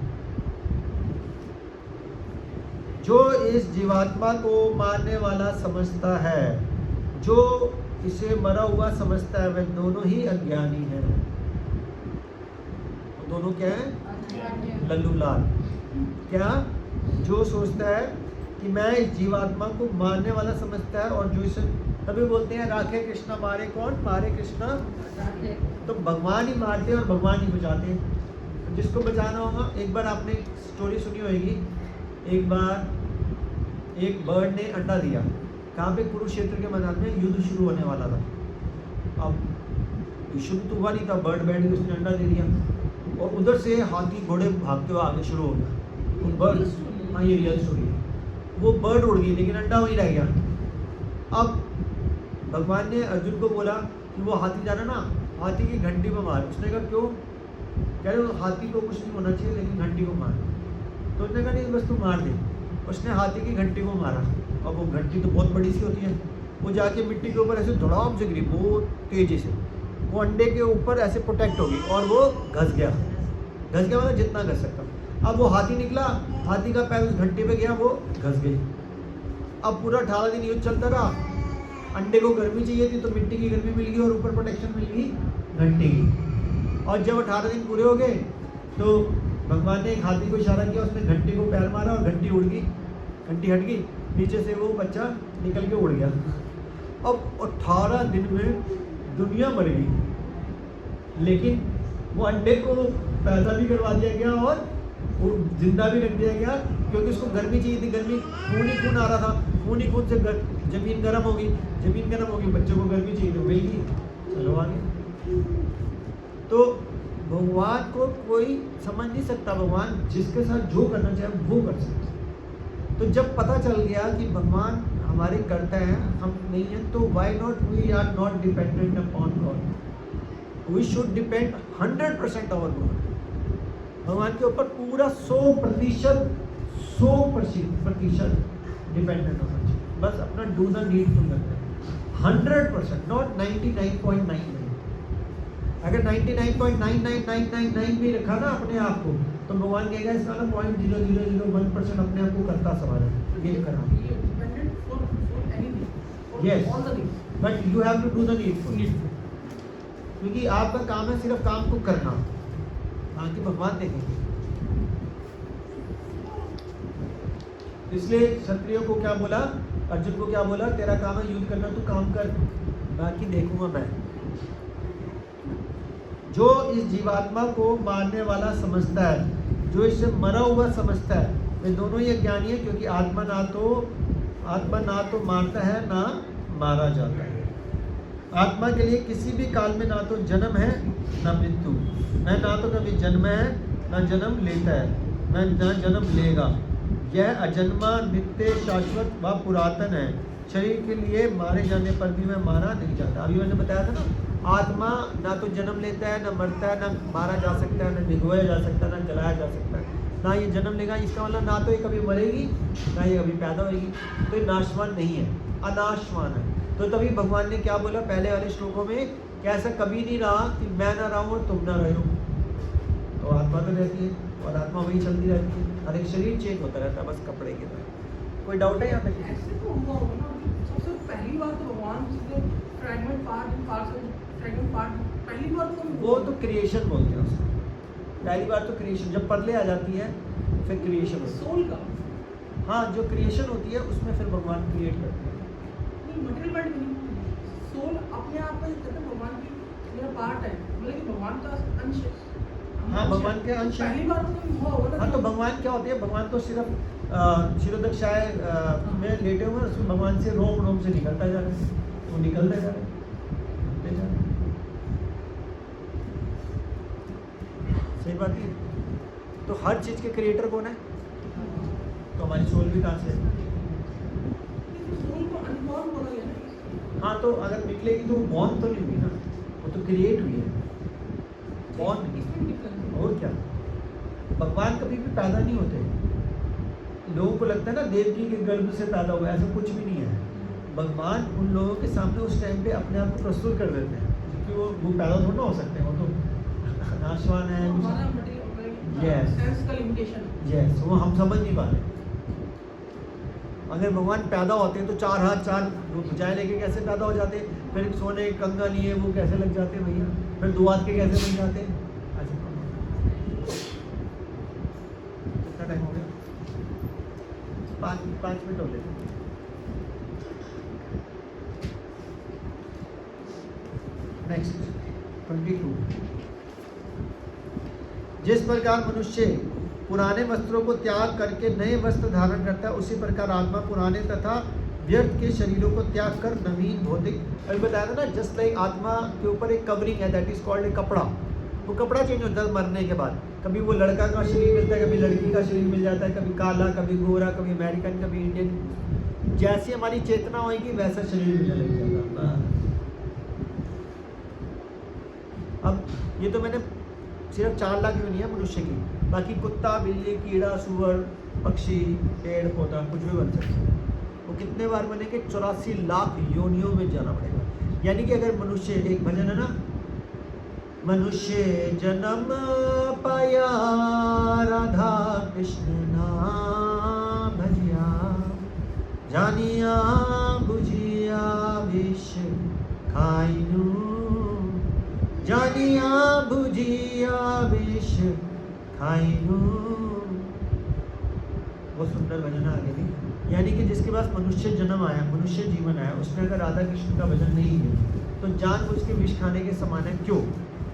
जो इस जीवात्मा को मारने वाला समझता है, जो इसे मरा हुआ समझता है, वह दोनों ही अज्ञानी हैं। दोनों क्या है? लल्लू लाल। क्या? जो सोचता है कि मैं इस जीवात्मा को मारने वाला समझता है, और जो इसे, तभी बोलते हैं राखे कृष्णा मारे कौन? मारे कृष्णा। तो भगवान ही मारते हैं और भगवान ही बचाते हैं। जिसको बचाना होगा, एक बार आपने स्टोरी सुनी होगी, एक बार एक बर्ड ने अंडा दिया, कहाँ पे, कुरुक्षेत्र के मैदान में युद्ध शुरू होने वाला था। अब शुरू तो हुआ नहीं था, बर्ड बैठ के उसने अंडा दे दिया और उधर से हाथी घोड़े भागते हुए आगे शुरू हो गया। वो बर्ड, हाँ ये रियल स्टोरी है, वो बर्ड उड़ गई लेकिन अंडा वहीं रह गया। अब भगवान ने अर्जुन को बोला कि वो हाथी जाना ना, हाथी की घंटी में मार। उसने कहा क्यों? कह रहे हाथी को कुछ नहीं होना चाहिए लेकिन घंटी को मार। तो उसने कहा नहीं बस तू मार दे। उसने हाथी की घंटी को मारा और वो घंटी तो बहुत बड़ी सी होती है, वो जाके मिट्टी के ऊपर ऐसे धड़ाम से गिरी बहुत तेजी से, वो अंडे के ऊपर ऐसे प्रोटेक्ट हो गई और वो घस गया। घस गया मतलब जितना घस सकता। अब वो हाथी निकला, हाथी का पैर उस घंटी पे गया, वो घस गई। अब पूरा 18 दिन युद्ध चलता रहा। अंडे को गर्मी चाहिए थी तो मिट्टी की गर्मी मिल गई और ऊपर प्रोटेक्शन मिल गई घंटी की। और जब 18 दिन पूरे हो गए तो भगवान ने एक हाथी को इशारा किया, उसने घंटी को पैर मारा और घंटी उड़ गई, घंटी हट गई, नीचे से वो बच्चा निकल के उड़ गया। अब 18 दिन में दुनिया मर गई, लेकिन वो अंडे को पैदा भी करवा दिया गया और वो जिंदा भी रख दिया गया, क्योंकि उसको गर्मी चाहिए थी। गर्मी, खून ही खून आ रहा था, खून ही खून से जमीन गर्म होगी, जमीन गर्म होगी, बच्चों को गर्मी चाहिए तो मिल गई, चलो आगे। तो भगवान को कोई समझ नहीं सकता, भगवान जिसके साथ जो करना चाहे वो कर सकते। तो जब पता चल गया कि भगवान हमारे करते हैं, हम नहीं हैं, तो why not we are not dependent upon God, we should depend 100% on God. भगवान के ऊपर पूरा 100% डिपेंडेंट होना चाहिए, बस अपना डू द नीडफुल करना है 100%, नॉट 99.9। अगर 99.99999 भी रखा ना अपने आप को, तो भगवान कहेगा इसका ना 0.0001% अपने आप को करता सवाल ये करा। Yes, but you have to do the needful, क्योंकि आपका काम है सिर्फ काम को करना, बाकी भगवान देखेंगे। इसलिए क्षत्रियों को क्या बोला, अर्जुन को क्या बोला, तेरा काम है युद्ध करना, तू काम कर, बाकी देखूंगा मैं। जो इस जीवात्मा को मारने वाला समझता है, जो इसे मरा हुआ समझता है, वे दोनों ही अज्ञानी है, क्योंकि आत्मा ना तो मारता है ना मारा जाता है। आत्मा के लिए किसी भी काल में ना तो जन्म है ना मृत्यु, ना तो कभी जन्म है ना जन्म लेता है, ना जन्म लेगा। यह अजन्मा, नित्य, शाश्वत व पुरातन है। शरीर के लिए मारे जाने पर भी मैं मारा नहीं जाता। अभी मैंने बताया था ना, आत्मा ना तो जन्म लेता है, ना मरता है, ना मारा जा सकता है, ना भिगोया जा सकता है, ना जलाया जा सकता है, ना ये जन्म लेगा। इसका मतलब ना तो ये कभी मरेगी ना ये कभी पैदा होगी, तो ये नाशवान नहीं है, अनाशवान है। तो तभी भगवान ने क्या बोला पहले वाले श्लोकों में, कि ऐसा कभी नहीं रहा कि मैं ना रहा हूँ और तुम ना रहे हो। तो आत्मा तो रहती है और आत्मा वही चलती रहती है, हर एक शरीर चेंज होता रहता है, बस कपड़े की तरह। कोई डाउट है यहाँ पे? ऐसे तो हुआ होगा ना, सबसे पहली बार तो भगवान फ्रैगमेंट पार्ट पहली बार तो वो तो क्रिएशन बोलते हैं उसको, पहली बार तो क्रिएशन, जब परले आ जाती है फिर क्रिएशन होती है। सोल का, हाँ, जो क्रिएशन होती है उसमें फिर भगवान क्रिएट करते हैं। नहीं मटेरियल पार्ट नहीं, सोल अपने आप में कहते हैं भगवान की मेरा पार्ट है, मतलब कि भगवान का अंश है। हाँ, भगवान के अंश है। पहली बार तो हुआ होगा ना। हाँ, तो भगवान क्या होती है, भगवान तो सिर्फ शिरोदक्षाय में लेटे हुए, उसमें भगवान से रोम से निकलता जा रहा है, वो निकलते जा रहे हैं। सही बात है। तो हर चीज के क्रिएटर कौन है? तो हमारी सोल भी कहाँ से है? सोल को अनबॉर्न बोला गया ना। हाँ, तो अगर निकलेगी तो वो बॉर्न तो नहीं हुई ना, वो तो क्रिएट हुई है, बॉर्न नहीं। और क्या, भगवान कभी भी पैदा नहीं होते। लोगों को लगता है ना देवकी के गर्भ से पैदा हुआ, ऐसा कुछ भी नहीं है। भगवान उन लोगों के सामने उस टाइम पे अपने आप को प्रस्तुत कर देते हैं, क्योंकि वो पैदा थोड़ा ना हो सकते हैं, वो तो नाशवान है। यस, वो हम समझ नहीं पा रहे। अगर भगवान पैदा होते हैं तो 4 हाथ 4 भुजाएं लेके कैसे पैदा हो जाते, फिर सोने के कंगा लिए वो कैसे लग जाते भैया, फिर 2 हाथ के कैसे लग जाते। कितना टाइम हो गया? 5 मिनट हो गए। नेक्स्ट 22। जिस प्रकार मनुष्य पुराने वस्त्रों को त्याग करके नए वस्त्र धारण करता है, उसी प्रकार आत्मा पुराने तथा व्यर्थ के शरीरों को त्याग कर नवीन भौतिक, अभी बताया था ना, जस्ट लाइक आत्मा के ऊपर एक कवरिंग है, दैट इज कॉल्ड ए कपड़ा। वो कपड़ा चेंज होता है मरने के बाद, कभी वो लड़का का शरीर मिलता है, कभी लड़की का शरीर मिल जाता है, कभी काला, कभी गोरा, कभी अमेरिकन, कभी इंडियन। जैसी हमारी चेतना होगी वैसा शरीर मिलने लग जाएगा। अब ये तो मैंने सिर्फ 4 लाख योनि है मनुष्य की, बाकी कुत्ता, बिल्ली, कीड़ा, सुअर, पक्षी, पेड़ पौधा कुछ भी बन सकता है। वो कितने बार बनेंगे? 84 लाख योनियों में जाना पड़ेगा। यानी कि अगर मनुष्य, एक भजन है ना, मनुष्य जन्म पाया राधा कृष्ण नाम भजिया, जानिया बुझिया विष खाइनु, जानिया बुझिया विष खाइनु। वो सुंदर भजन आगे भी। यानी कि जिसके पास मनुष्य जन्म आया, मनुष्य जीवन आया, उसमें अगर राधा कृष्ण का भजन नहीं है तो जानबूझ के विष खाने के समान है। क्यों?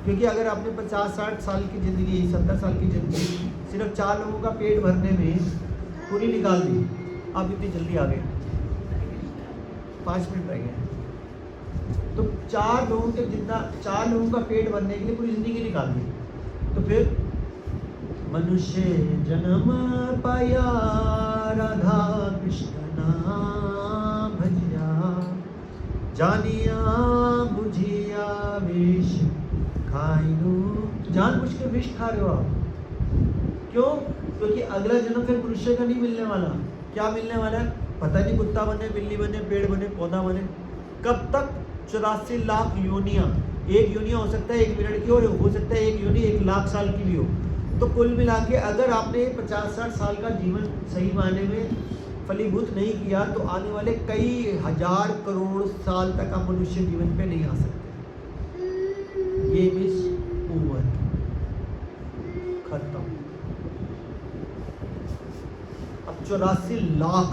क्योंकि अगर आपने 50-60 साल की ज़िंदगी, 70 साल की ज़िंदगी सिर्फ 4 लोगों का पेट भरने में पूरी निकाल दी, आप इतनी जल्दी आ गए, 5 मिनट रह गए, तो 4 लोगों के जितना, 4 लोगों का पेट भरने के लिए पूरी ज़िंदगी निकाल दी। तो फिर मनुष्य जन्म पाया राधा कृष्ण नाम भजिया, जानिया बुझिया विष खाइनु। जानबूझ के विष खा रहे हो आप। क्यों? क्योंकि अगला जन्म फिर मनुष्य का नहीं मिलने वाला। क्या मिलने वाला है? पता नहीं, कुत्ता बने, बिल्ली बने, पेड़ बने, पौधा बने। कब तक? 84 लाख योनियां। एक योनिया हो सकता है 1 मिनट की, और हो सकता है एक योनि 1 लाख साल की भी हो। तो कुल मिला के अगर आपने 50-60 साल का जीवन सही मायने में फलीभूत नहीं किया तो आने वाले कई हजार करोड़ साल तक आप मनुष्य जीवन पे नहीं आ सकते। गेम इज ओवर, खत्म। अब 84 लाख,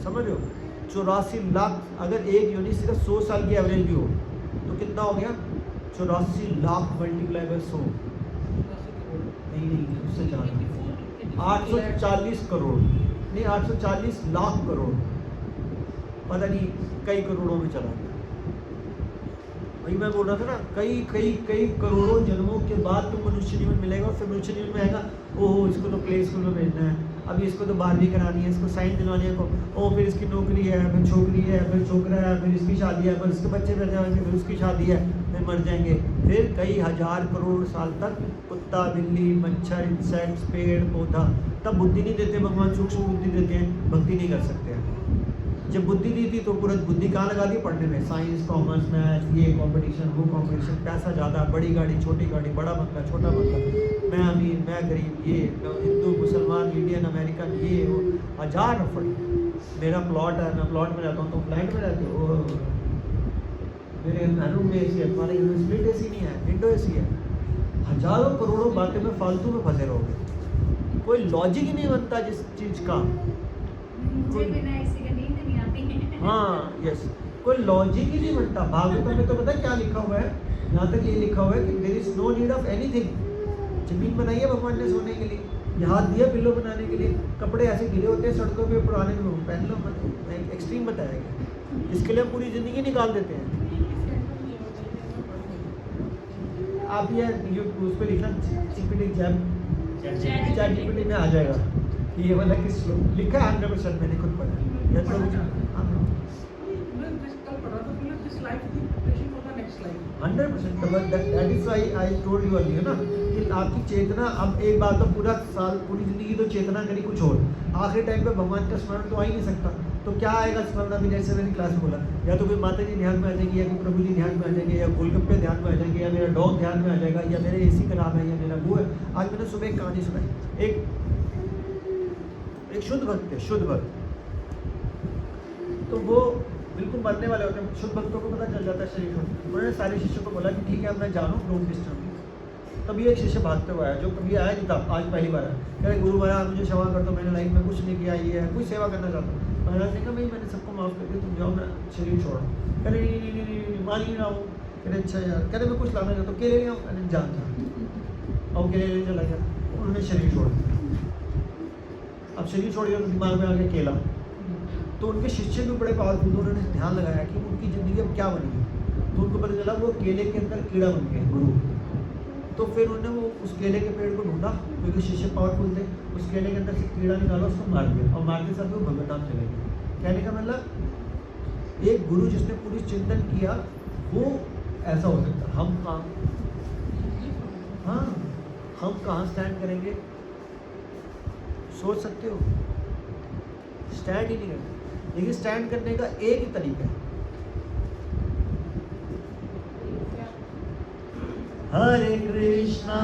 समझ रहे हो? 84 लाख, अगर एक योनि सिर्फ 100 साल की एवरेज भी हो तो कितना हो गया? 84 लाख मल्टीप्लाई बाय 100, नहीं, उससे ज़्यादा, 840 करोड़ नहीं, 840 लाख करोड़, पता नहीं कई करोड़ों में चला गया। वही मैं बोल रहा था ना, कई करोड़ों जन्मों के बाद तो मनुष्य जीवन मिलेगा, और फिर मनुष्य जीवन में आएगा, ओहो इसको तो प्ले स्कूल में भेजना है, अभी इसको तो 12वीं करानी है, इसको साइन दिलवानी है, ओ फिर इसकी नौकरी है, फिर छोकरी है, फिर छोकरा है, फिर इसकी शादी है, फिर इसके बच्चे पैदा जाएंगे, फिर उसकी शादी है, फिर मर जाएंगे। फिर कई हजार करोड़ साल तक कुत्ता, बिल्ली, मच्छर, इंसेक्ट्स, पेड़ पौधा। तब बुद्धि नहीं देते भगवान, सूक्ष्म बुद्धि देते हैं, भक्ति नहीं कर सकते हैं। जब बुद्धि दी थी तो पूरा बुद्धि कहाँ लगा दी? पढ़ने में, साइंस, कॉमर्स, मैथ, ये कंपटीशन, वो कंपटीशन, पैसा ज़्यादा, बड़ी गाड़ी, छोटी गाड़ी, बड़ा बंगला, छोटा बंगला, मैं अमीर, मैं गरीब, ये हिंदू, मुसलमान, इंडियन, अमेरिकन, ये वो, हजार नफड़। मेरा प्लॉट है, मैं प्लॉट में रहता हूँ, तो फ्लैट में रहते हो, मेरे रूम में एसी है, तुम्हारे घर में स्प्लिट एसी नहीं है, विंडो एसी है। हजारों करोड़ों बातें में फालतू में फंसे रहोगे, कोई लॉजिक ही नहीं बनता जिस चीज़ का। हाँ, यस, कोई लॉजिक ही नहीं बनता। भागवत में तो पता है क्या लिखा हुआ है? यहाँ तक ये लिखा हुआ है कि there is no need of anything. जमीन बनाई है भगवान ने सोने के लिए, ये हाथ दिया पिल्लो बनाने के लिए, कपड़े ऐसे गिरे होते हैं सड़कों पे पुराने लोग, पहन लो, मतलब एक्सट्रीम बताया गया, इसके लिए पूरी ज़िंदगी निकाल देते हैं। आप ये उस पर लिखना जीपीटी जीपीटी में आ जाएगा, ये वाला किस लिखा है 100%, मैंने खुद पढ़ा। या तो मैं कल पढ़ रहा था, बोले this life is preparation for the next life. 100%, that is why I told you earlier ना कि आपकी चेतना, अब एक बात तो पूरा साल, पूरी जिंदगी तो चेतना करी कुछ और, आखिरी टाइम पे भगवान का स्मरण तो आ ही नहीं सकता। तो क्या आएगा स्मरण? अभी जैसे मैंने क्लास में बोला, या तो कोई माता जी ध्यान में आ जाएगी, या कोई प्रभु जी ध्यान में आ जाएंगे, या गोलगप्पे ध्यान में आ जाएंगे, या मेरा डॉग ध्यान में आ जाएगा, या मेरे एसी खराब है, या मेरा वो है। आज मैंने सुबह एक कहानी सुनाई, एक शुद्ध भक्त है, शुद्ध भक्त, तो वो बिल्कुल मरने वाले होते हैं, शुद्ध भक्तों को पता चल जाता है शरीर में। उन्होंने सारे शिष्यों को बोला कि ठीक है मैं जानूँ, डोंट डिस्टर्ब। तभी एक शिष्य भागते हुए आया, जो कभी आया नहीं था, आज पहली बार आया। कह रहे गुरु महाराज मुझे सेवा कर दो, मैंने लाइफ में कुछ नहीं किया, ये है, कुछ सेवा करना चाहता हूँ। महाराज ने कहा भाई मैंने सबको माफ़ कर दिया, तुम जाओ, मैं शरीर छोड़ो। कह रहे नहीं मान ही ना हो। कह रहे अच्छा यार, कह रहे मैं कुछ लाना चाहता हूँ, केले ले आओ। मैंने जान था और केले चला गया, उन्होंने शरीर छोड़ दिया। अब शरीर छोड़ दिया तो दिमाग में आ गया केला। तो उनके शिष्य भी बड़े पावरफुल थे, उन्होंने ध्यान लगाया कि उनकी ज़िंदगी अब क्या बनेगी। तो उनको पता चला वो केले के अंदर कीड़ा बन गए गुरु। तो फिर उन्होंने वो उस केले के पेड़ को ढूंढा, क्योंकि शिष्य पावरफुल थे, उस केले के अंदर से कीड़ा निकाला, उसको मार दिया और मारते साथ वो भगवत नाम चले गए। कहने का मतलब एक गुरु जिसने पूरी चिंतन किया वो ऐसा हो सकता। हम कहाँ, हाँ हम कहाँ स्टैंड करेंगे, सोच सकते हो? स्टैंड ही नहीं करते। लेकिन स्टैंड करने का एक ही तरीका है, हरे कृष्णा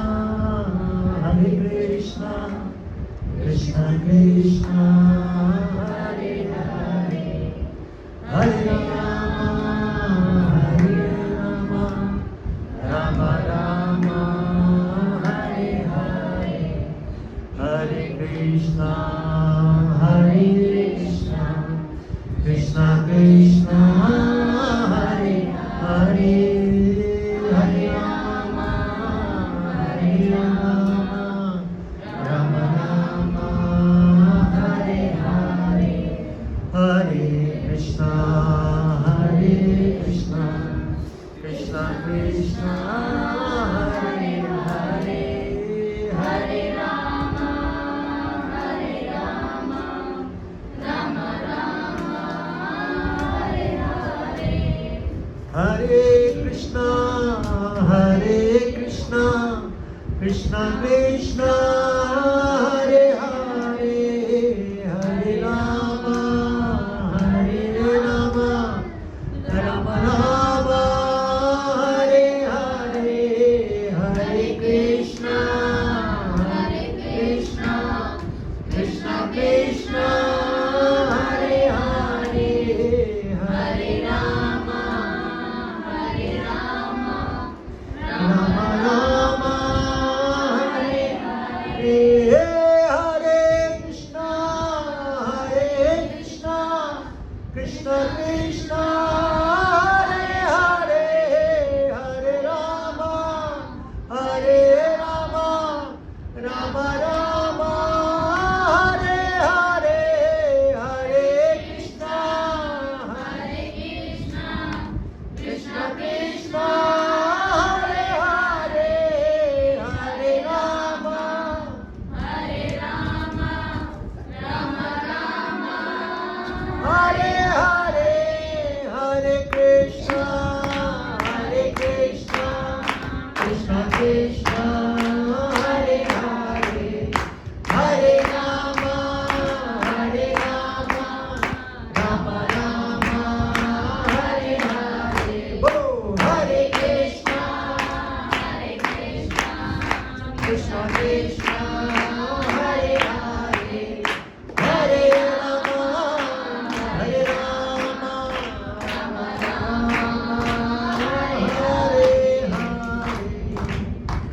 कृष्णा कृष्णा हरे हरे, हरे राम राम राम हरे हरे, हरे कृष्णा कृष्णा कृष्णा हरे हरे, हरे राम राम राम हरे हरे, हरे कृष्णा कृष्णा कृष्णा हरे हरे, हरे राम राम राम हरे हरे, हरे कृष्णा कृष्णा कृष्णा हरे हरे, हरे राम राम राम हरे हरे, हरे कृष्णा कृष्णा कृष्णा हरे हरे, हरे राम राम राम हरे हरे, हरे कृष्णा कृष्णा कृष्णा हरे हरे, हरे राम राम राम हरे हरे, हरे कृष्णा कृष्णा कृष्णा हरे हरे, हरे राम हरे हरे, हरे कृष्णा कृष्णा कृष्णा हरे हरे, हरे राम राम राम हरे हरे, बोलो हरे कृष्णा कृष्णा कृष्णा हरे हरे, हरे राम राम राम हरे हरे।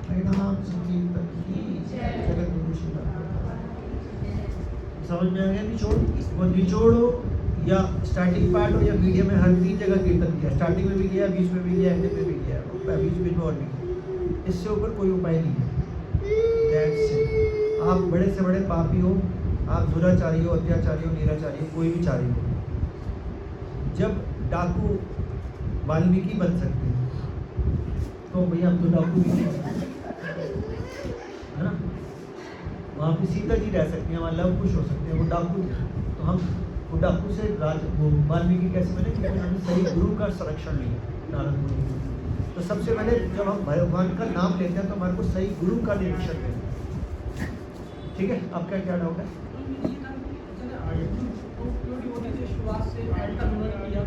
हरिनाम संकीर्तन की जगत गुरु श्री समझ में आ गया? वो निचोड़ो या स्टार्टिंग पार्ट हो या मीडियम में, हर 3 जगह कीर्तन किया। स्टार्टिंग में भी किया, बीच में भी किया, एंड में भी किया, बीच में और भी किया। इससे ऊपर कोई उपाय नहीं है। That's it। आप बड़े से बड़े पापी हो, आप दुराचारी हो, अत्याचारी हो, निराचारी हो, कोई भी चारी हो, जब डाकू वाल्मीकि बन सकते हैं तो भैया हम तो डाकू भी नहीं सकते, है ना? वहाँ पे सीता जी रह सकती हैं, वहाँ लव कुश हो सकते हैं, वो डाकू। तो हम वो डाकू से वो वाल्मीकि कैसे बने? क्योंकि हमने सही गुरु का संरक्षण लिया, नारद मुनि। तो सबसे पहले जब हम भगवान का नाम लेते हैं तो हमारे को सही गुरु का निरीक्षण लेना। ठीक है, आपका क्या डाउट है? शुरुआत से ऐड का किया